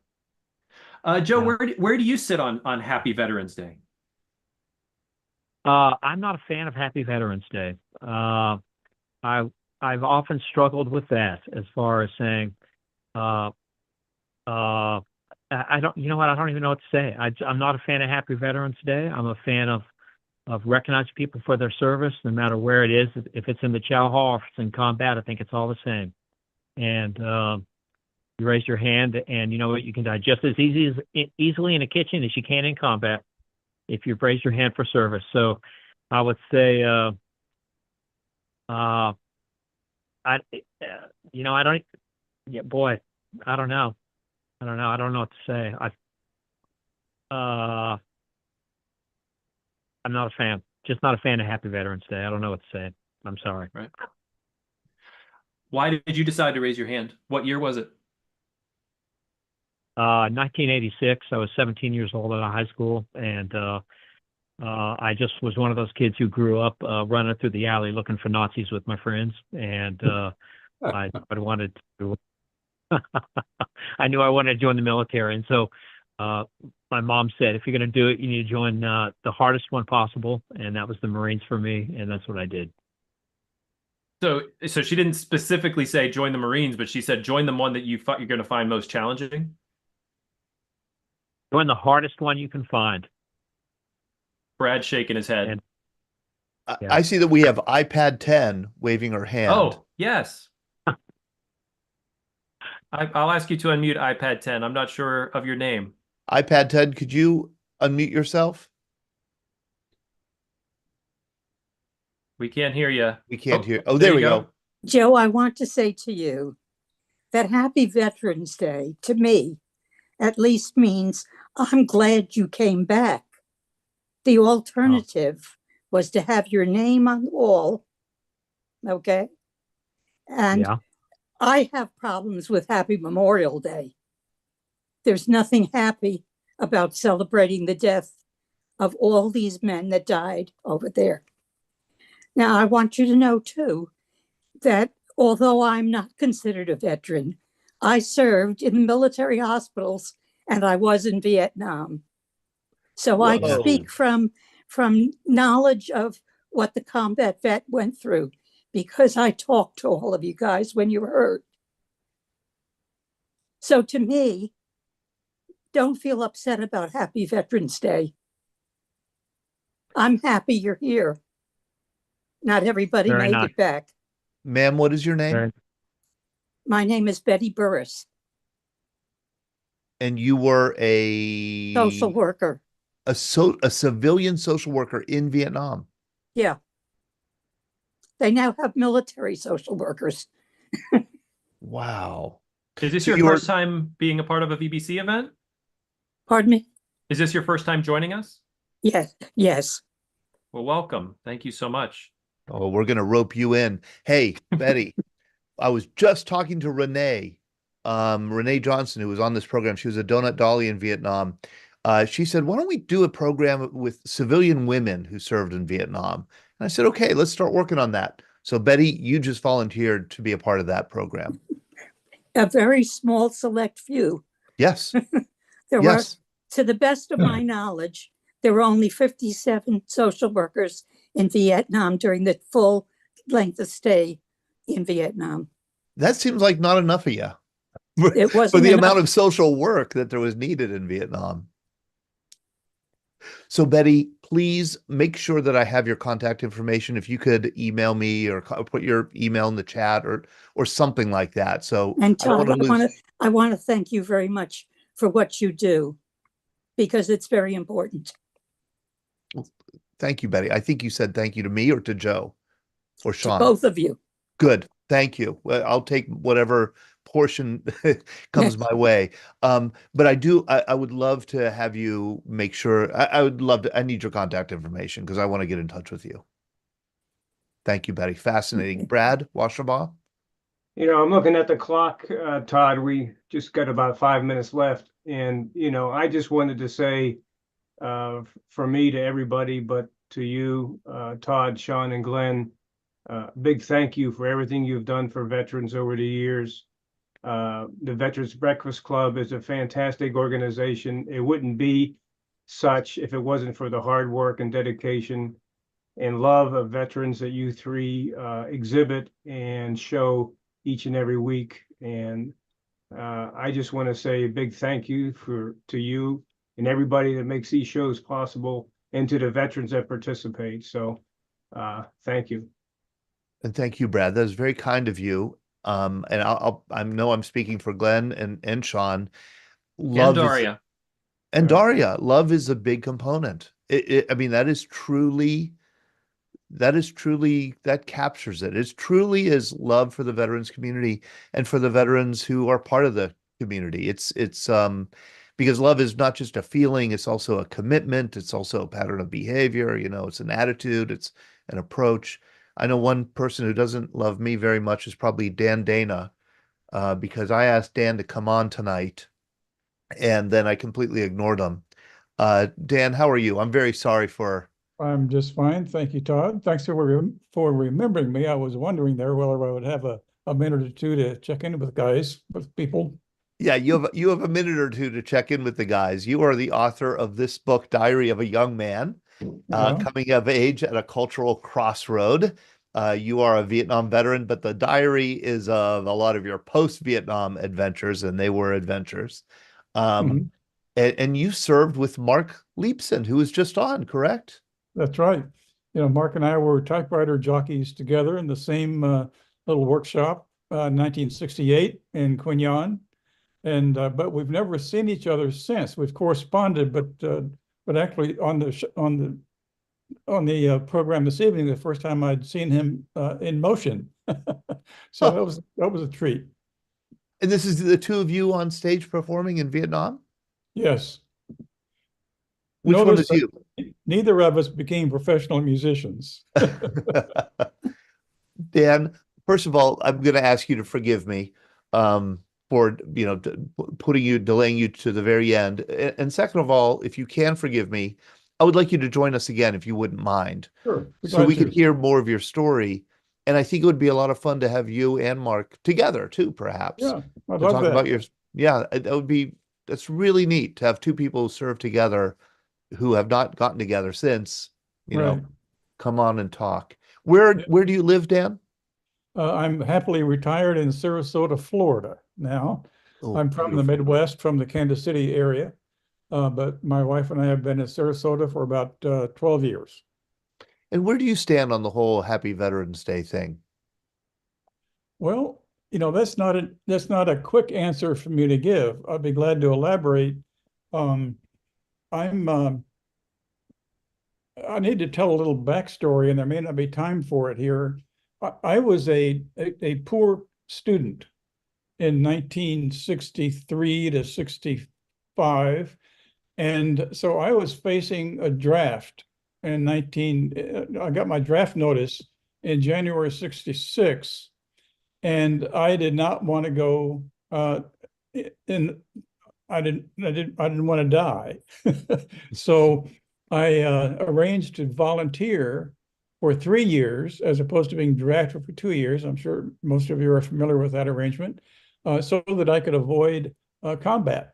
Joe, Yeah. where do you sit on Happy Veterans Day? I'm not a fan of Happy Veterans Day. I've often struggled with that as far as saying, uh, I don't, you know what? I don't even know what to say. I'm not a fan of Happy Veterans Day. I'm a fan of recognizing people for their service, no matter where it is. If it's in the chow hall or if it's in combat, I think it's all the same. And you raise your hand, and you know what? You can die just as easily in a kitchen as you can in combat if you've raised your hand for service. So I would say, I, I don't. Yeah, boy, I don't know. I don't know. I don't know what to say. I'm not a fan. Just not a fan of Happy Veterans Day. I don't know what to say. I'm sorry. Right. Why did you decide to raise your hand? What year was it? 1986. I was 17 years old out of high school, and I just was one of those kids who grew up running through the alley looking for Nazis with my friends, and I wanted to. I knew I wanted to join the military, and so my mom said, "If you're going to do it, you need to join the hardest one possible," and that was the Marines for me, and that's what I did. So she didn't specifically say join the Marines, but she said join the one that you're going to find most challenging. Join the hardest one you can find. Brad shaking his head. I see that we have iPad 10 waving her hand. Oh, yes. I'll ask you to unmute iPad 10. I'm not sure of your name. iPad 10, could you unmute yourself? We can't hear you. We can't hear. Oh, there we go. Joe, I want to say to you that Happy Veterans Day, to me, at least means I'm glad you came back. The alternative was to have your name on the wall. Okay. And I have problems with Happy Memorial Day. There's nothing happy about celebrating the death of all these men that died over there. Now, I want you to know, too, that although I'm not considered a veteran, I served in the military hospitals and I was in Vietnam. So I speak from knowledge of what the combat vet went through because I talked to all of you guys when you were hurt. So to me, don't feel upset about Happy Veterans Day. I'm happy you're here. Not everybody made it back. Ma'am, what is your name? My name is Betty Burris. And you were a social worker. A civilian social worker in Vietnam. Yeah. They now have military social workers. Wow. Is this your first time being a part of a VBC event? Pardon me? Is this your first time joining us? Yes. Yes. Well, welcome. Thank you so much. Oh, we're going to rope you in. Hey, Betty, I was just talking to Renee Johnson, who was on this program. She was a donut dolly in Vietnam. She said, why don't we do a program with civilian women who served in Vietnam? And I said, okay, let's start working on that. So Betty, you just volunteered to be a part of that program. A very small select few. Yes. There were, to the best of my knowledge, there were only 57 social workers in Vietnam during the full length of stay in Vietnam. That seems like not enough of you. It wasn't for the enough. amount of social work that there was needed in Vietnam. So Betty, please make sure that I have your contact information. If you could email me or put your email in the chat or something like that. So and Todd, I want to thank you very much for what you do because it's very important. Well, thank you, Betty. I think you said thank you to me or to Joe or Sean. To both of you. Good. Thank you. Well, I'll take whatever portion comes my way. But I would love to have you make sure, I need your contact information because I want to get in touch with you. Thank you, Betty. Fascinating. Brad Washabaugh? You know, I'm looking at the clock, Todd. We just got about 5 minutes left. And, you know, I just wanted to say, for me to everybody, but to you, Todd, Sean, and Glenn, big thank you for everything you've done for veterans over the years. The Veterans Breakfast Club is a fantastic organization. It wouldn't be such if it wasn't for the hard work and dedication and love of veterans that you three exhibit and show each and every week. And I just want to say a big thank you to you and everybody that makes these shows possible, and to the veterans that participate. So thank you. And thank you, Brad. That was very kind of you. And I know I'm speaking for Glenn and Sean. And Daria. Daria, love is a big component. I mean, that captures it. It truly is love for the veterans community and for the veterans who are part of the community. It's because love is not just a feeling, it's also a commitment, it's also a pattern of behavior, it's an attitude, it's an approach. I know one person who doesn't love me very much is probably Dan Dana, because I asked Dan to come on tonight and then I completely ignored him. Dan, how are you? I'm very sorry for. I'm just fine. Thank you, Todd. Thanks for remembering me. I was wondering there whether I would have a minute or two to check in with people. Yeah, you have a minute or two to check in with the guys. You are the author of this book, Diary of a Young Man, coming of age at a cultural crossroad. You are a Vietnam veteran, but the diary is of a lot of your post-Vietnam adventures, and they were adventures. And you served with Mark Leipson, who was just on, correct? That's right. Mark and I were typewriter jockeys together in the same little workshop, 1968 in Quin Yon. And but we've never seen each other since. We've corresponded, but actually on the program this evening, the first time I'd seen him in motion. So that was a treat. And this is the two of you on stage performing in Vietnam? Yes. Which one is you? Neither of us became professional musicians. Dan, first of all, I'm going to ask you to forgive me for delaying you to the very end. And second of all, if you can forgive me, I would like you to join us again if you wouldn't mind. Sure. So we could hear more of your story. And I think it would be a lot of fun to have you and Mark together too, perhaps. Yeah, I'd love that. About that's really neat to have two people who serve together who have not gotten together since, come on and talk. Where do you live, Dan? I'm happily retired in Sarasota, Florida now. I'm from the Midwest, from the Kansas City area. But my wife and I have been in Sarasota for about 12 years. And where do you stand on the whole Happy Veterans Day thing? Well, that's not a quick answer for me to give. I'd be glad to elaborate. I need to tell a little backstory, and there may not be time for it here. I was a poor student in 1963 to 65. And so I was facing a draft I got my draft notice in January 66, and I did not want to go I didn't want to die. So I arranged to volunteer for 3 years as opposed to being drafted for 2 years. I'm sure most of you are familiar with that arrangement, so that I could avoid combat.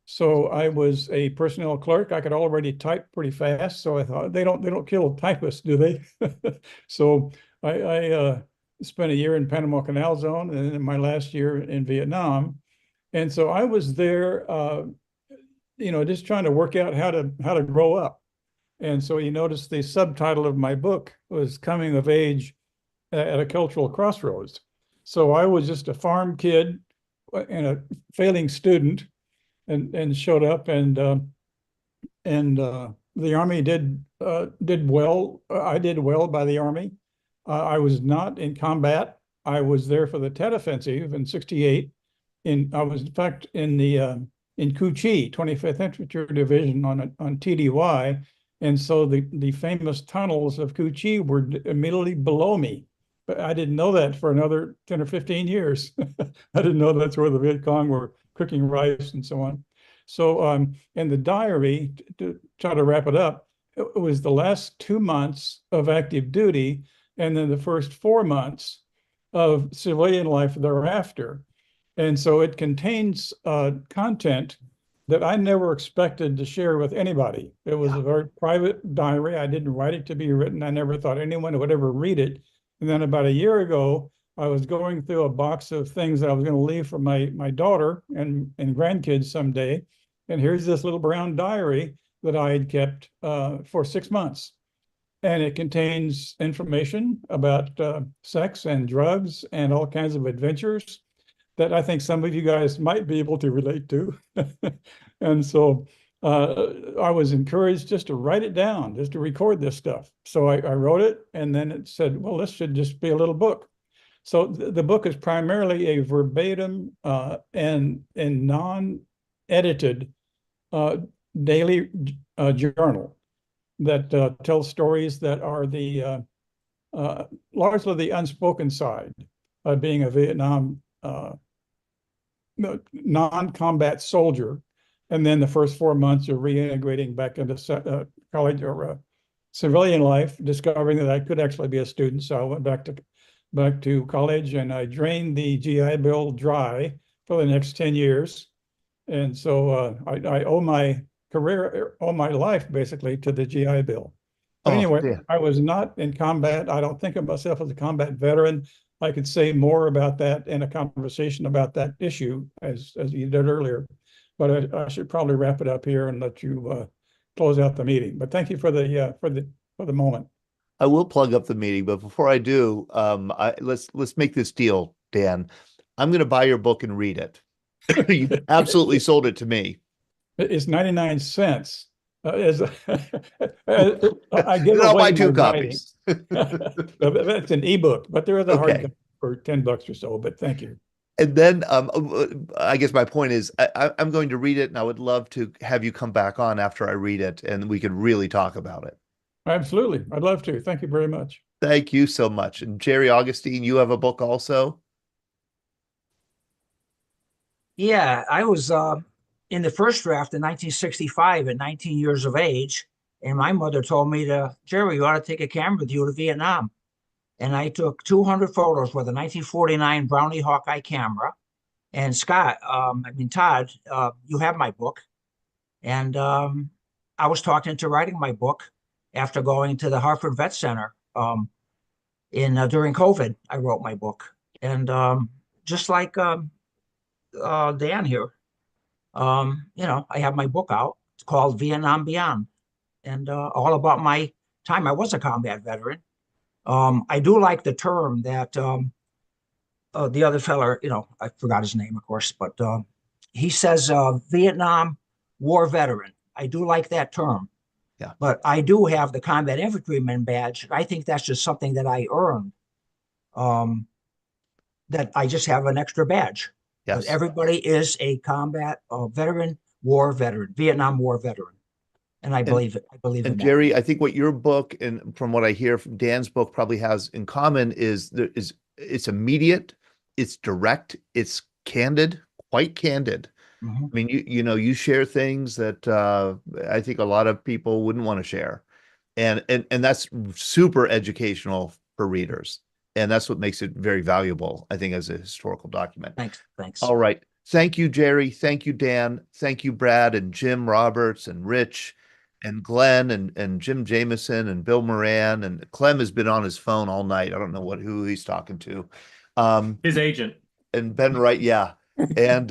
So I was a personnel clerk. I could already type pretty fast. So I thought they don't kill typists, do they? So I spent a year in Panama Canal Zone and then my last year in Vietnam. And so I was there, just trying to work out how to grow up. And so you notice the subtitle of my book was Coming of Age at a Cultural Crossroads. So I was just a farm kid and a failing student, and showed up, and the Army did well. I did well by the Army. I was not in combat. I was there for the Tet Offensive in '68. I was in fact in Cu Chi, 25th Infantry Division on TDY, and so the famous tunnels of Cu Chi were immediately below me. But I didn't know that for another 10 or 15 years. I didn't know that's where the Viet Cong were cooking rice and so on. So in the diary, to try to wrap it up, it was the last 2 months of active duty and then the first 4 months of civilian life thereafter. And so it contains content that I never expected to share with anybody. It was a very private diary. I didn't write it to be written. I never thought anyone would ever read it. And then about a year ago, I was going through a box of things that I was going to leave for my daughter and grandkids someday. And here's this little brown diary that I had kept for 6 months. And it contains information about sex and drugs and all kinds of adventures that I think some of you guys might be able to relate to. And so I was encouraged just to write it down, just to record this stuff. So I wrote it, and then it said, well, this should just be a little book. So the book is primarily a verbatim and non-edited daily journal that tells stories that are the largely the unspoken side of being a Vietnam non-combat soldier, and then the first 4 months of reintegrating back into college or civilian life, discovering that I could actually be a student. So I went back to college, and I drained the GI Bill dry for the next 10 years. And so I owe my career, owe my life basically to the GI Bill. But anyway, I was not in combat. I don't think of myself as a combat veteran. I could say more about that in a conversation about that issue as you did earlier, but I should probably wrap it up here and let you close out the meeting. But thank you for the moment. I will plug up the meeting, but before I do, let's make this deal, Dan. I'm going to buy your book and read it. You absolutely sold it to me. It's 99 cents. I give I'll away buy 2 my copies. That's an ebook, but there is a hard copy for $10 or so. But thank you. And then I guess my point is I'm going to read it, and I would love to have you come back on after I read it, and we could really talk about it. Absolutely, I'd love to. Thank you very much. Thank you so much. And Jerry Augustine, you have a book also? Yeah, I was in the first draft in 1965 at 19 years of age, and my mother told me Jerry, you ought to take a camera with you to Vietnam. And I took 200 photos with a 1949 Brownie Hawkeye camera. And Todd, you have my book. And I was talked into writing my book after going to the Hartford Vet Center during COVID. I wrote my book. And just like Dan here, I have my book out. It's called Vietnam Beyond, and all about my time. I was a combat veteran. I do like the term that the other fella, I forgot his name, of course, but he says Vietnam War veteran. I do like that term. Yeah. But I do have the combat infantryman badge. I think that's just something that I earned. That I just have an extra badge. Yes. But everybody is a combat veteran, war veteran, Vietnam War veteran. And I believe it. I believe in that. Jerry, I think what your book, and from what I hear from Dan's book, probably has in common is it's immediate, it's direct, it's candid, quite candid. Mm-hmm. I mean, you share things that I think a lot of people wouldn't want to share, and that's super educational for readers, and that's what makes it very valuable, I think, as a historical document. Thanks. All right, thank you, Jerry. Thank you, Dan. Thank you, Brad and Jim Roberts and Rich and Glenn and Jim Jameson and Bill Moran, and Clem has been on his phone all night. I don't know who he's talking to. His agent. And Ben Wright, yeah. And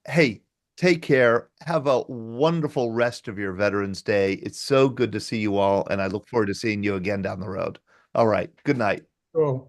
hey, take care. Have a wonderful rest of your Veterans Day. It's so good to see you all, and I look forward to seeing you again down the road. All right. Good night. Oh.